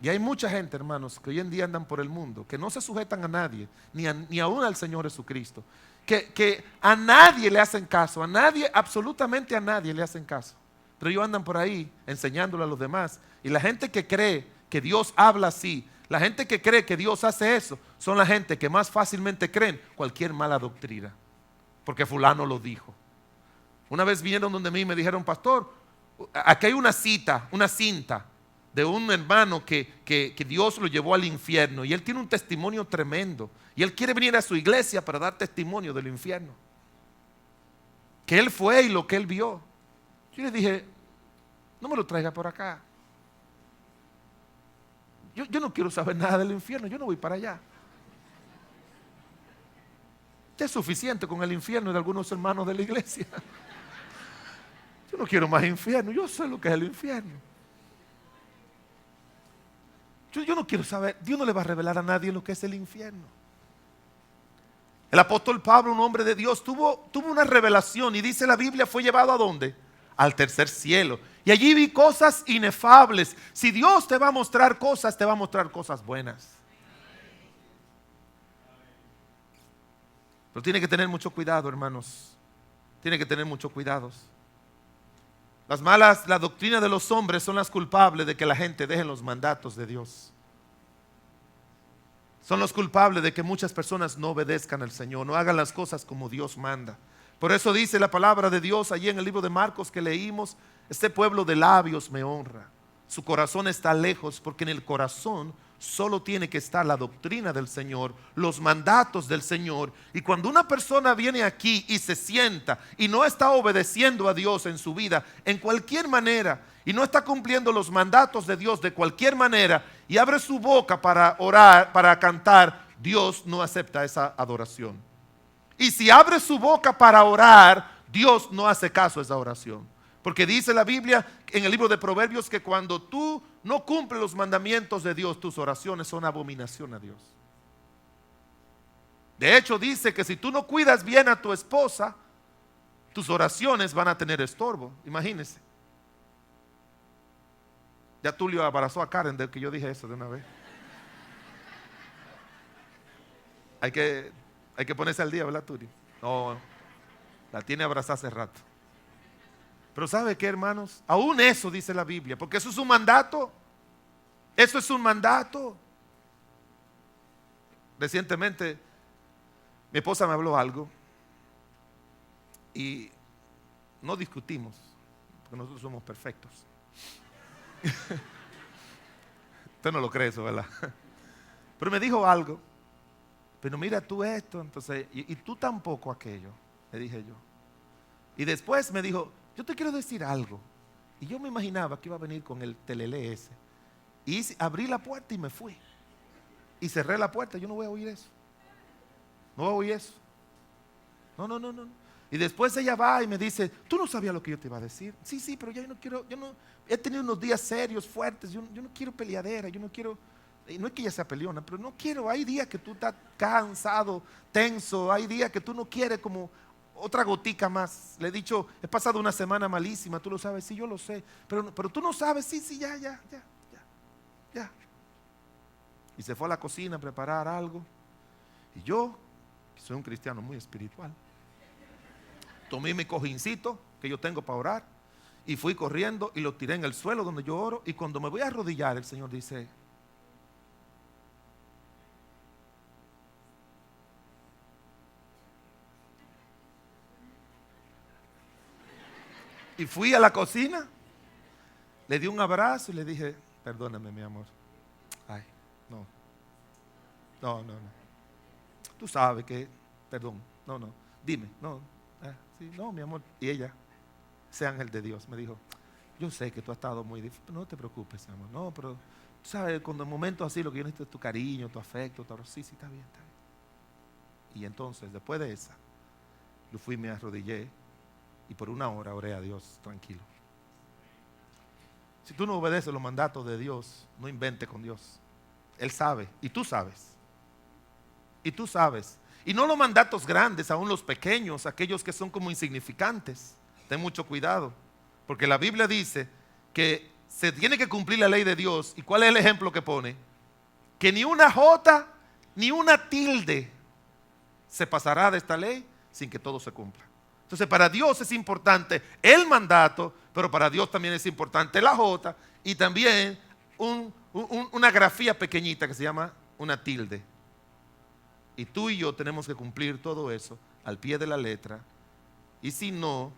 Y hay mucha gente, hermanos, que hoy en día andan por el mundo, que no se sujetan a nadie, ni aún al Señor Jesucristo, que a nadie le hacen caso, a nadie, absolutamente a nadie le hacen caso. Pero ellos andan por ahí enseñándole a los demás. Y la gente que cree que Dios habla así, la gente que cree que Dios hace eso, son la gente que más fácilmente creen cualquier mala doctrina, porque fulano lo dijo. Una vez vinieron donde mí y me dijeron: pastor, aquí hay una cinta de un hermano que Dios lo llevó al infierno y él tiene un testimonio tremendo y él quiere venir a su iglesia para dar testimonio del infierno, que él fue y lo que él vio. Yo le dije: no me lo traiga por acá. Yo no quiero saber nada del infierno, yo no voy para allá. Es suficiente con el infierno de algunos hermanos de la iglesia. Yo no quiero más infierno, yo sé lo que es el infierno. Yo no quiero saber, Dios no le va a revelar a nadie lo que es el infierno. El apóstol Pablo, un hombre de Dios, tuvo una revelación y dice la Biblia, fue llevado ¿a dónde? Al tercer cielo. Y allí vi cosas inefables. Si Dios te va a mostrar cosas, te va a mostrar cosas buenas. Pero tiene que tener mucho cuidado, hermanos. Tiene que tener mucho cuidado. La doctrina de los hombres son las culpables de que la gente deje los mandatos de Dios. Son los culpables de que muchas personas no obedezcan al Señor, no hagan las cosas como Dios manda. Por eso dice la palabra de Dios allí en el libro de Marcos que leímos: este pueblo de labios me honra, su corazón está lejos, porque en el corazón solo tiene que estar la doctrina del Señor, los mandatos del Señor. Y cuando una persona viene aquí y se sienta y no está obedeciendo a Dios en su vida, en cualquier manera, y no está cumpliendo los mandatos de Dios de cualquier manera, y abre su boca para orar, para cantar, Dios no acepta esa adoración. Y si abre su boca para orar, Dios no hace caso a esa oración. Porque dice la Biblia en el libro de Proverbios que cuando tú no cumples los mandamientos de Dios, tus oraciones son abominación a Dios. De hecho dice que si tú no cuidas bien a tu esposa, tus oraciones van a tener estorbo. Imagínense. Ya Tulio abrazó a Karen de que yo dije eso de una vez. Hay que ponerse al día, ¿verdad, Tulio? No, la tiene abrazada hace rato. Pero ¿sabe qué, hermanos? Aún eso dice la Biblia, porque eso es un mandato. Eso es un mandato. Recientemente mi esposa me habló algo y no discutimos, porque nosotros somos perfectos. Usted no lo cree eso, ¿verdad? Pero me dijo algo. Pero mira tú esto, entonces, y tú tampoco aquello, le dije yo. Y después me dijo: yo te quiero decir algo. Y yo me imaginaba que iba a venir con el telele ese. Y abrí la puerta y me fui. Y cerré la puerta. Yo no voy a oír eso. No voy a oír eso. No. Y después ella va y me dice: tú no sabías lo que yo te iba a decir. Sí, pero yo no quiero, he tenido unos días serios, fuertes. Yo no quiero peleadera, yo no quiero. No es que ella sea peleona, pero no quiero. Hay días que tú estás cansado, tenso. Hay días que tú no quieres como otra gotica más. Le he dicho: he pasado una semana malísima, tú lo sabes. Sí, yo lo sé, pero tú no sabes. Sí, ya. Y se fue a la cocina a preparar algo. Y yo, que soy un cristiano muy espiritual, tomé mi cojincito que yo tengo para orar y fui corriendo y lo tiré en el suelo donde yo oro. Y cuando me voy a arrodillar, el Señor dice: y fui a la cocina, le di un abrazo y le dije: perdóname, mi amor. Ay, no. Tú sabes que, perdón, no. Dime, no. Sí, no, mi amor. Y ella, ese ángel de Dios, me dijo, yo sé que tú has estado muy difícil, no te preocupes, mi amor. No, pero tú sabes, cuando en momentos así lo que yo necesito es tu cariño, tu afecto, tu sí, sí, está bien, está bien. Y entonces, después de esa, yo fui, me arrodillé y por una hora oré a Dios tranquilo. Si tú no obedeces los mandatos de Dios, no inventes con Dios. Él sabe y tú sabes. Y tú sabes. Y no los mandatos grandes, aún los pequeños, aquellos que son como insignificantes. Ten mucho cuidado, porque la Biblia dice que se tiene que cumplir la ley de Dios. ¿Y cuál es el ejemplo que pone? Que ni una jota ni una tilde se pasará de esta ley sin que todo se cumpla. Entonces para Dios es importante el mandato, pero para Dios también es importante la jota y también una grafía pequeñita que se llama una tilde. Y tú y yo tenemos que cumplir todo eso al pie de la letra. Y si no,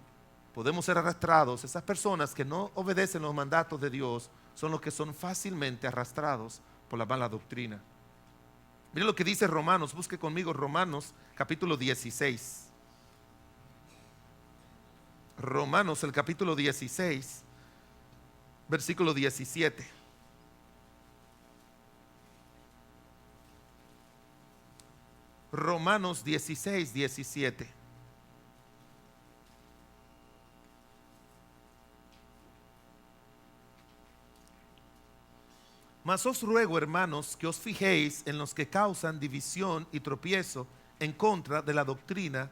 podemos ser arrastrados. Esas personas que no obedecen los mandatos de Dios son los que son fácilmente arrastrados por la mala doctrina. Miren lo que dice Romanos. Busque conmigo Romanos capítulo 16. Romanos el capítulo 16, versículo 17. Romanos 16, 17. Mas os ruego, hermanos, que os fijéis en los que causan división y tropiezo en contra de la doctrina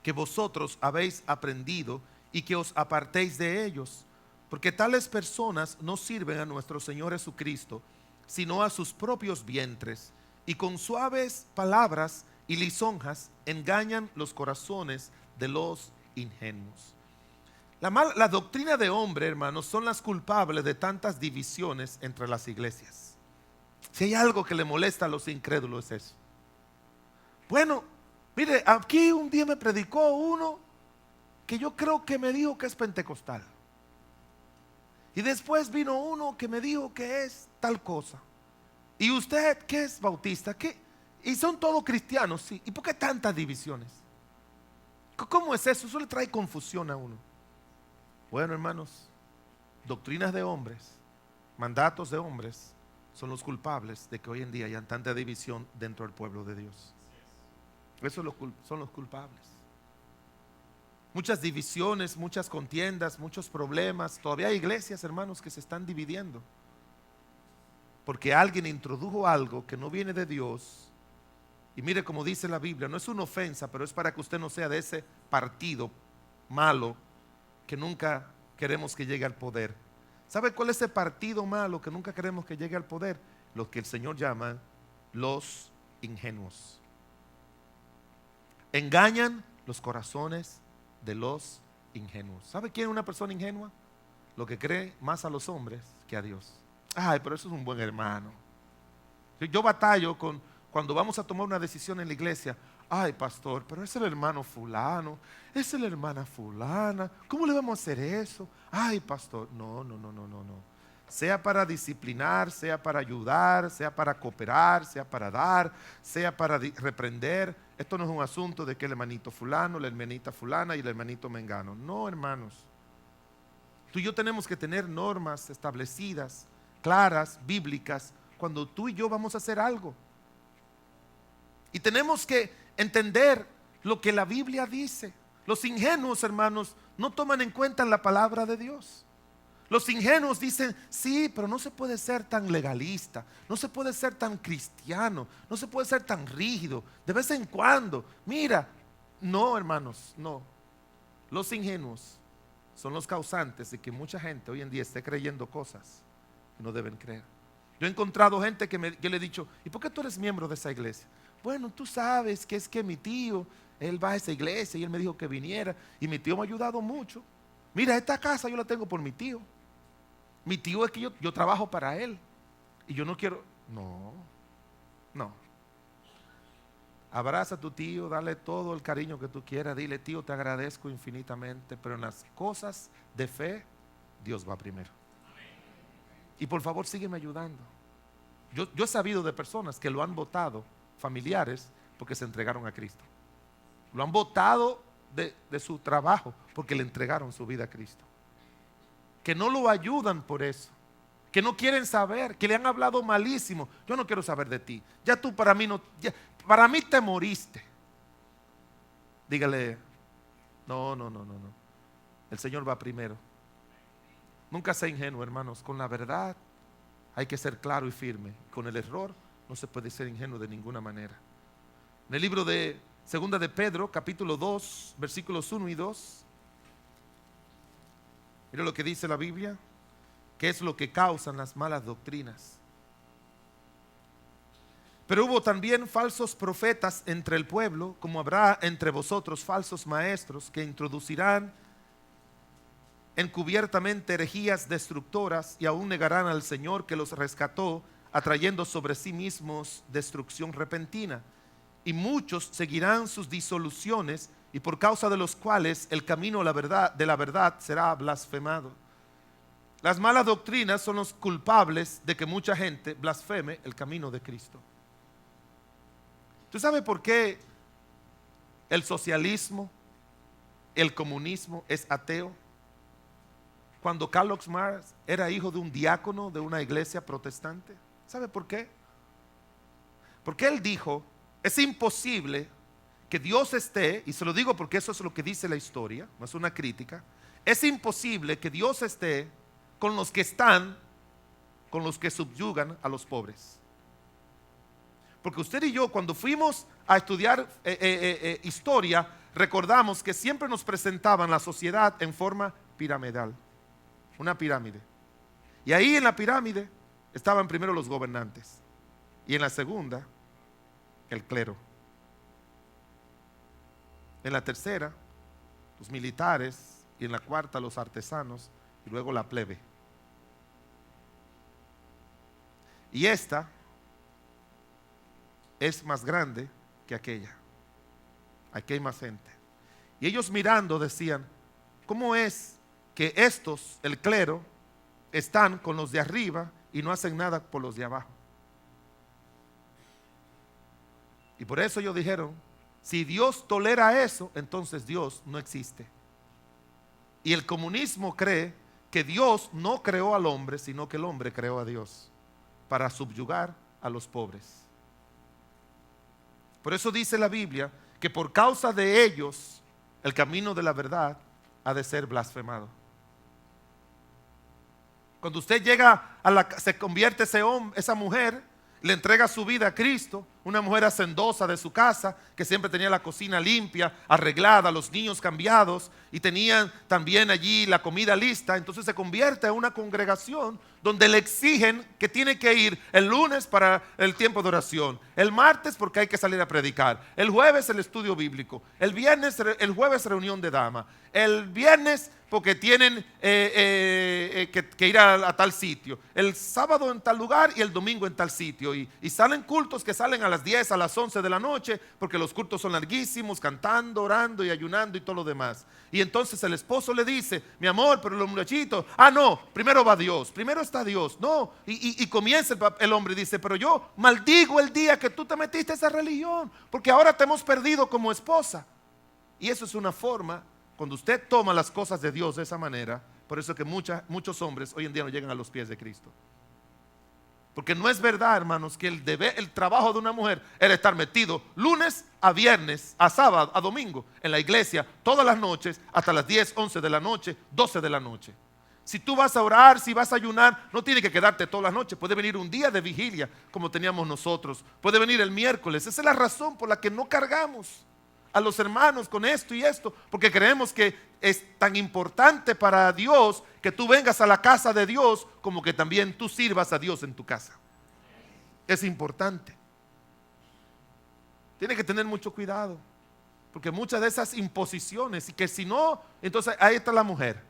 que vosotros habéis aprendido y que os apartéis de ellos, porque tales personas no sirven a nuestro Señor Jesucristo, sino a sus propios vientres, y con suaves palabras y lisonjas engañan los corazones de los ingenuos. La doctrina de hombre, hermanos, son las culpables de tantas divisiones entre las iglesias. Si hay algo que le molesta a los incrédulos es eso. Bueno, mire, aquí un día me predicó uno que yo creo que me dijo que es pentecostal. Y después vino uno que me dijo que es tal cosa. ¿Y usted qué es bautista? ¿Qué? Y son todos cristianos, sí. ¿Y por qué tantas divisiones? ¿Cómo es eso? Eso le trae confusión a uno. Bueno, hermanos, doctrinas de hombres, mandatos de hombres son los culpables de que hoy en día haya tanta división dentro del pueblo de Dios. Esos son los culpables. Muchas divisiones, muchas contiendas, muchos problemas. Todavía hay iglesias, hermanos, que se están dividiendo porque alguien introdujo algo que no viene de Dios. Y mire como dice la Biblia, no es una ofensa, pero es para que usted no sea de ese partido malo que nunca queremos que llegue al poder. ¿Sabe cuál es ese partido malo que nunca queremos que llegue al poder? Los que el Señor llama los ingenuos. Engañan los corazones de los ingenuos. ¿Sabe quién es una persona ingenua? Lo que cree más a los hombres que a Dios. Ay, pero eso es un buen hermano. Yo batallo con cuando vamos a tomar una decisión en la iglesia. Ay, pastor, pero es el hermano fulano, es la hermana fulana. ¿Cómo le vamos a hacer eso? Ay, pastor, no. Sea para disciplinar, sea para ayudar, sea para cooperar, sea para dar, sea para reprender. Esto no es un asunto de que el hermanito fulano, la hermanita fulana y el hermanito mengano. No, hermanos. Tú y yo tenemos que tener normas establecidas, claras, bíblicas, cuando tú y yo vamos a hacer algo. Y tenemos que entender lo que la Biblia dice. Los ingenuos, hermanos, no toman en cuenta la palabra de Dios. Los ingenuos dicen, sí, pero no se puede ser tan legalista, no se puede ser tan cristiano, no se puede ser tan rígido, de vez en cuando. Mira, no, hermanos, no. Los ingenuos son los causantes de que mucha gente hoy en día esté creyendo cosas que no deben creer. Yo he encontrado gente que yo le he dicho, ¿y por qué tú eres miembro de esa iglesia? Bueno, tú sabes que es que mi tío, él va a esa iglesia y él me dijo que viniera y mi tío me ha ayudado mucho. Mira, esta casa yo la tengo por mi tío. Mi tío es que yo trabajo para él y yo no quiero, no. Abraza a tu tío, dale todo el cariño que tú quieras, dile, tío, te agradezco infinitamente, pero en las cosas de fe, Dios va primero. Y por favor, sígueme ayudando. Yo he sabido de personas que lo han votado, familiares, porque se entregaron a Cristo. Lo han votado de su trabajo porque le entregaron su vida a Cristo. Que no lo ayudan por eso, que no quieren saber, que le han hablado malísimo. Yo no quiero saber de ti, ya tú para mí no, para mí te moriste. Dígale, no, el Señor va primero. Nunca sea ingenuo, hermanos. Con la verdad hay que ser claro y firme. Con el error no se puede ser ingenuo de ninguna manera. En el libro de Segunda de Pedro, capítulo 2, versículos 1 y 2. Mira lo que dice la Biblia. ¿Qué es lo que causan las malas doctrinas? Pero hubo también falsos profetas entre el pueblo, como habrá entre vosotros falsos maestros que introducirán encubiertamente herejías destructoras y aún negarán al Señor que los rescató, atrayendo sobre sí mismos destrucción repentina. Y muchos seguirán sus disoluciones, y por causa de los cuales el camino de la verdad será blasfemado. Las malas doctrinas son los culpables de que mucha gente blasfeme el camino de Cristo. ¿Tú sabes por qué el socialismo, el comunismo es ateo? Cuando Karl Marx era hijo de un diácono de una iglesia protestante. ¿Sabe por qué? Porque él dijo, es imposible que Dios esté, y se lo digo porque eso es lo que dice la historia, no es una crítica, es imposible que Dios esté con los que están, con los que subyugan a los pobres. Porque usted y yo, cuando fuimos a estudiar historia, recordamos que siempre nos presentaban la sociedad en forma piramidal, una pirámide. Y ahí en la pirámide estaban primero los gobernantes, y en la segunda el clero, en la tercera los militares, y en la cuarta los artesanos, y luego la plebe. Y esta es más grande que aquella. Aquí hay más gente. Y ellos mirando decían, ¿cómo es que estos, el clero, están con los de arriba y no hacen nada por los de abajo? Y por eso ellos dijeron, si Dios tolera eso, entonces Dios no existe. Y el comunismo cree que Dios no creó al hombre, sino que el hombre creó a Dios para subyugar a los pobres. Por eso dice la Biblia que por causa de ellos el camino de la verdad ha de ser blasfemado. Cuando usted llega se convierte esa mujer, le entrega su vida a Cristo, una mujer hacendosa de su casa, que siempre tenía la cocina limpia, arreglada, los niños cambiados, y tenían también allí la comida lista. Entonces se convierte en una congregación donde le exigen que tiene que ir el lunes para el tiempo de oración, el martes porque hay que salir a predicar, el jueves el estudio bíblico, el jueves reunión de dama, el viernes porque tienen que ir a tal sitio, el sábado en tal lugar y el domingo en tal sitio, y salen cultos que salen a las 10, a las 11 de la noche, porque los cultos son larguísimos, cantando, orando y ayunando y todo lo demás. Y entonces el esposo le dice, mi amor, pero los muchachitos, no, primero va Dios, primero está Dios, no, y comienza el hombre y dice, pero yo maldigo el día que tú te metiste a esa religión, porque ahora te hemos perdido como esposa. Y eso es una forma, cuando usted toma las cosas de Dios de esa manera, por eso que muchos hombres hoy en día no llegan a los pies de Cristo. Porque no es verdad, hermanos, que el trabajo de una mujer era estar metido lunes a viernes, a sábado, a domingo, en la iglesia, todas las noches, hasta las 10, 11 de la noche, 12 de la noche. Si tú vas a orar, si vas a ayunar, no tienes que quedarte todas las noches. Puede venir un día de vigilia, como teníamos nosotros. Puede venir el miércoles. Esa es la razón por la que no cargamos a los hermanos con esto y esto, porque creemos que es tan importante para Dios que tú vengas a la casa de Dios como que también tú sirvas a Dios en tu casa. Es importante. Tiene que tener mucho cuidado, porque muchas de esas imposiciones, y que si no, entonces ahí está la mujer.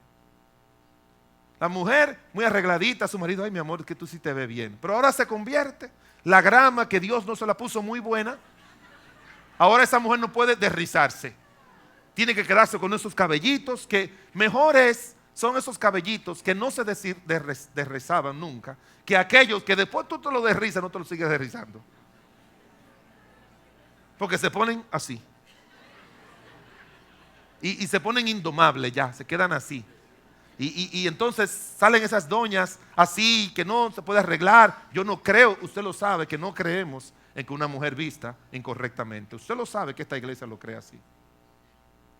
La mujer muy arregladita, su marido, ay mi amor, que tú sí te ves bien, pero ahora se convierte, la grama que Dios no se la puso muy buena, ahora esa mujer no puede desrizarse, tiene que quedarse con esos cabellitos, que mejores son esos cabellitos que no se desrizaban nunca, que aquellos que después tú te lo desrizas, no te lo sigues desrizando, porque se ponen así. y se ponen indomables ya, se quedan así. Y entonces salen esas doñas así, que no se puede arreglar. Yo no creo, usted lo sabe, que no creemos en que una mujer vista incorrectamente. Usted lo sabe que esta iglesia lo cree así.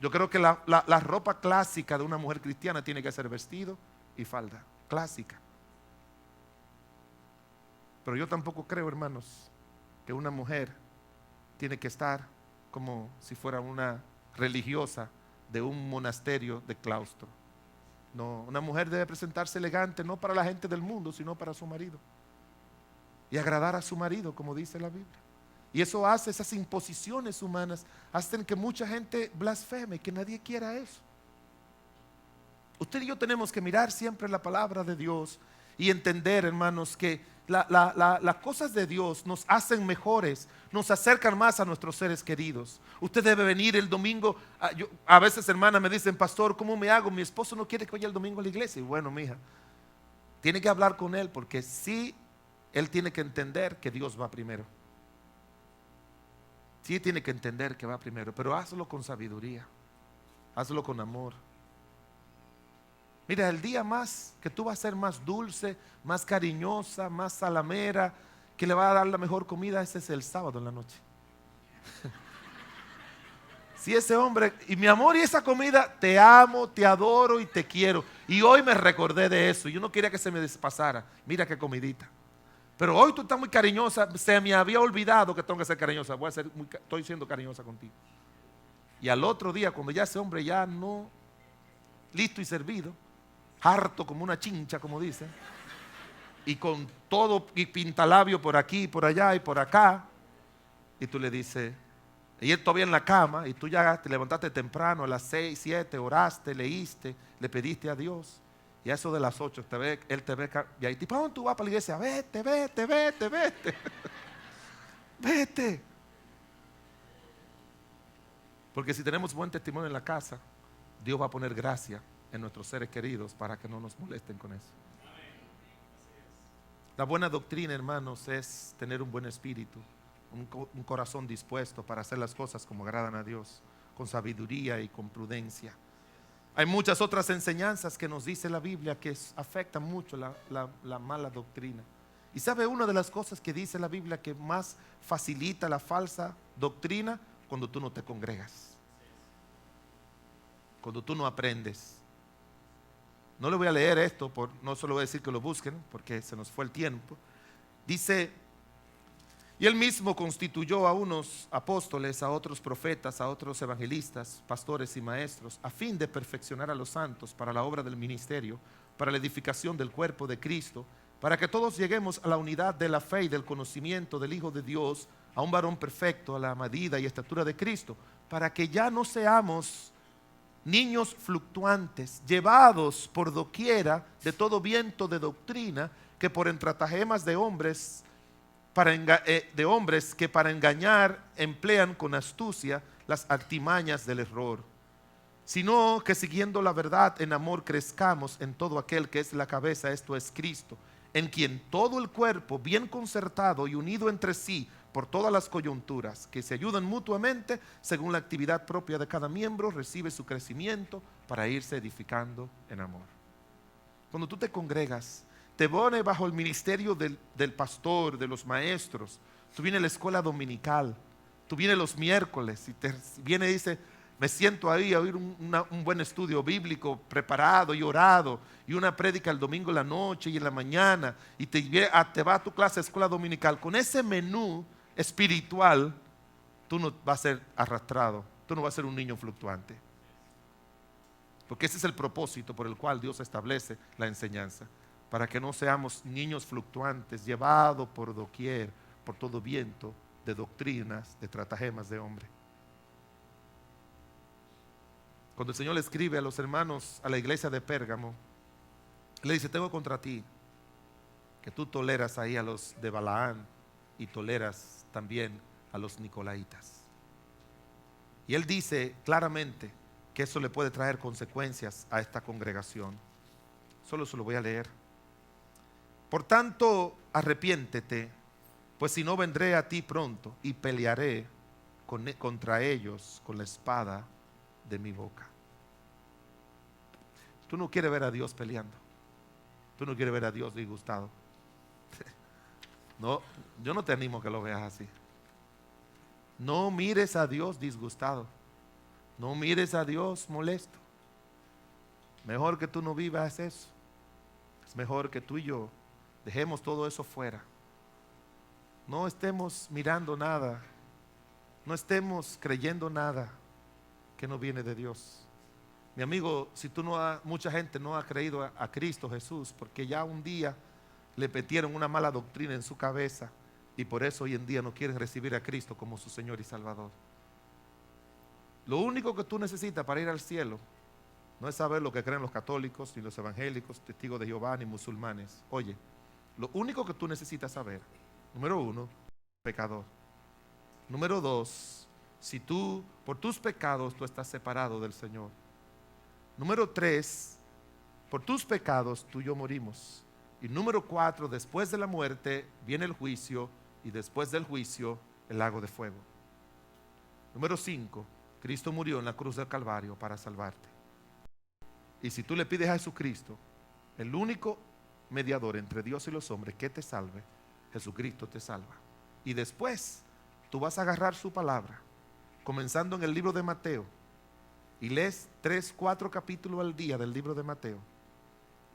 Yo creo que la ropa clásica de una mujer cristiana tiene que ser vestido y falda, clásica. Pero yo tampoco creo, hermanos, que una mujer tiene que estar como si fuera una religiosa de un monasterio de claustro. No, una mujer debe presentarse elegante, no para la gente del mundo, sino para su marido. Y agradar a su marido, como dice la Biblia. Y eso hace, esas imposiciones humanas, hacen que mucha gente blasfeme, que nadie quiera eso. Usted y yo tenemos que mirar siempre la palabra de Dios y entender, hermanos, que las cosas de Dios nos hacen mejores, nos acercan más a nuestros seres queridos. Usted debe venir el domingo. A veces, hermanas, me dicen: pastor, ¿cómo me hago? Mi esposo no quiere que vaya el domingo a la iglesia. Y bueno, mija, tiene que hablar con él, porque sí, él tiene que entender que Dios va primero. Sí, tiene que entender que va primero, pero hazlo con sabiduría, hazlo con amor. Mira, el día más que tú vas a ser más dulce, más cariñosa, más salamera, que le va a dar la mejor comida, ese es el sábado en la noche. Si ese hombre, y mi amor, y esa comida, te amo, te adoro y te quiero. Y hoy me recordé de eso, yo no quería que se me pasara. Mira qué comidita. Pero hoy tú estás muy cariñosa, se me había olvidado que tengo que ser cariñosa. Estoy siendo cariñosa contigo. Y al otro día, cuando ya ese hombre ya no, listo y servido, harto como una chincha, como dicen, y con todo y pintalabio por aquí, por allá y por acá, y tú le dices, y él todavía en la cama, y tú ya te levantaste temprano a las 6, 7, oraste, leíste, le pediste a Dios, y a eso de las 8 él te ve, y ahí, ¿para dónde tú vas para la iglesia? Vete, vete, vete, vete. Vete. Porque si tenemos buen testimonio en la casa, Dios va a poner gracia en nuestros seres queridos para que no nos molesten con eso. La buena doctrina, hermanos, es tener un buen espíritu, un corazón dispuesto para hacer las cosas como agradan a Dios, con sabiduría y con prudencia. Hay muchas otras enseñanzas que nos dice la Biblia que afectan mucho la mala doctrina. Y sabe, una de las cosas que dice la Biblia que más facilita la falsa doctrina, cuando tú no te congregas, cuando tú no aprendes. No le voy a leer esto, no solo voy a decir que lo busquen, porque se nos fue el tiempo. Dice: y él mismo constituyó a unos apóstoles, a otros profetas, a otros evangelistas, pastores y maestros, a fin de perfeccionar a los santos para la obra del ministerio, para la edificación del cuerpo de Cristo, para que todos lleguemos a la unidad de la fe y del conocimiento del Hijo de Dios, a un varón perfecto, a la medida y estatura de Cristo, para que ya no seamos niños fluctuantes, llevados por doquiera de todo viento de doctrina, que por entretajemas de hombres que para engañar emplean con astucia las artimañas del error, sino que siguiendo la verdad en amor crezcamos en todo aquel que es la cabeza, esto es Cristo, en quien todo el cuerpo, bien concertado y unido entre sí por todas las coyunturas, que se ayudan mutuamente según la actividad propia de cada miembro, recibe su crecimiento para irse edificando en amor. Cuando tú te congregas, te pones bajo el ministerio del pastor, de los maestros. Tú vienes a la escuela dominical, tú vienes los miércoles y viene y dice: me siento ahí a oír un buen estudio bíblico preparado y orado, y una prédica el domingo en la noche y en la mañana, y te va a tu clase de escuela dominical. Con ese menú espiritual, tú no vas a ser arrastrado, tú no vas a ser un niño fluctuante, porque ese es el propósito por el cual Dios establece la enseñanza, para que no seamos niños fluctuantes, llevados por doquier, por todo viento de doctrinas, de tratagemas de hombre. Cuando el Señor le escribe a los hermanos, a la iglesia de Pérgamo, le dice: tengo contra ti que tú toleras ahí a los de Balaán y toleras también a los nicolaitas. Y él dice claramente que eso le puede traer consecuencias a esta congregación. Solo se lo voy a leer. Por tanto, arrepiéntete, pues si no, vendré a ti pronto y pelearé contra ellos con la espada de mi boca. Tú no quieres ver a Dios peleando. Tú no quieres ver a Dios disgustado. No, yo no te animo a que lo veas así. No mires a Dios disgustado. No mires a Dios molesto. Mejor que tú no vivas eso. Es mejor que tú y yo dejemos todo eso fuera. No estemos mirando nada. No estemos creyendo nada que no viene de Dios. Mi amigo, si tú mucha gente no ha creído a Cristo Jesús porque ya un día le metieron una mala doctrina en su cabeza y por eso hoy en día no quieren recibir a Cristo como su Señor y Salvador. Lo único que tú necesitas para ir al cielo no es saber lo que creen los católicos, ni los evangélicos, testigos de Jehová, ni musulmanes. Oye, lo único que tú necesitas saber, número 1, pecador. Número 2, si tú, por tus pecados, tú estás separado del Señor. Número 3, por tus pecados tú y yo morimos. Y número 4, después de la muerte viene el juicio y después del juicio el lago de fuego. Número 5, Cristo murió en la cruz del Calvario para salvarte. Y si tú le pides a Jesucristo, el único mediador entre Dios y los hombres que te salve, Jesucristo te salva. Y después tú vas a agarrar su palabra, comenzando en el libro de Mateo, y lees 3, 4 capítulos al día del libro de Mateo.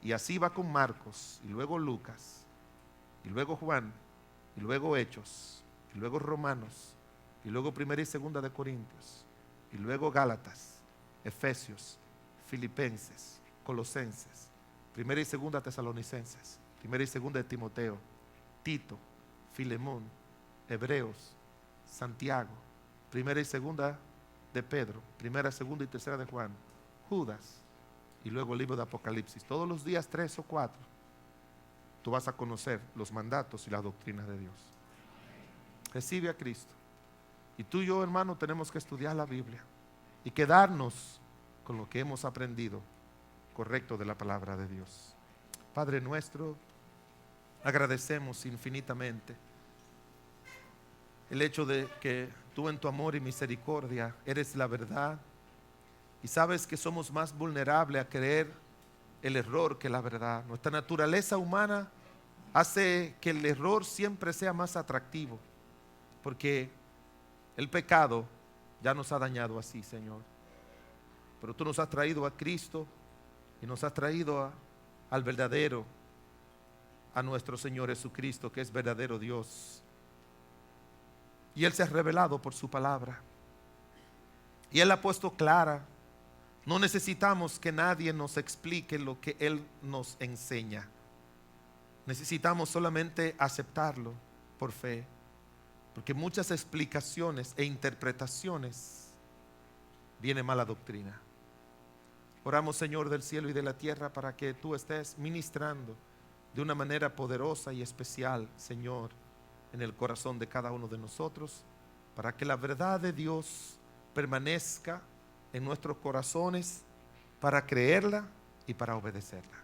Y así va con Marcos, y luego Lucas, y luego Juan, y luego Hechos, y luego Romanos, y luego Primera y Segunda de Corintios, y luego Gálatas, Efesios, Filipenses, Colosenses, Primera y Segunda Tesalonicenses, Primera y Segunda de Timoteo, Tito, Filemón, Hebreos, Santiago, Primera y Segunda de Pedro, Primera, Segunda y Tercera de Juan, Judas, y luego el libro de Apocalipsis. Todos los días 3 o 4 tú vas a conocer los mandatos y las doctrinas de Dios. Recibe a Cristo. Y tú y yo, hermano, tenemos que estudiar la Biblia y quedarnos con lo que hemos aprendido correcto de la palabra de Dios. Padre nuestro, agradecemos infinitamente el hecho de que tú en tu amor y misericordia eres la verdad y sabes que somos más vulnerables a creer el error que la verdad. Nuestra naturaleza humana hace que el error siempre sea más atractivo porque el pecado ya nos ha dañado así, Señor. Pero tú nos has traído a Cristo y nos has traído al verdadero, a nuestro Señor Jesucristo, que es verdadero Dios. Y Él se ha revelado por su palabra. Y Él ha puesto clara. No necesitamos que nadie nos explique lo que Él nos enseña. Necesitamos solamente aceptarlo por fe. Porque muchas explicaciones e interpretaciones viene mala doctrina. Oramos, Señor del cielo y de la tierra, para que tú estés ministrando de una manera poderosa y especial, Señor, en el corazón de cada uno de nosotros, para que la verdad de Dios permanezca en nuestros corazones, para creerla y para obedecerla.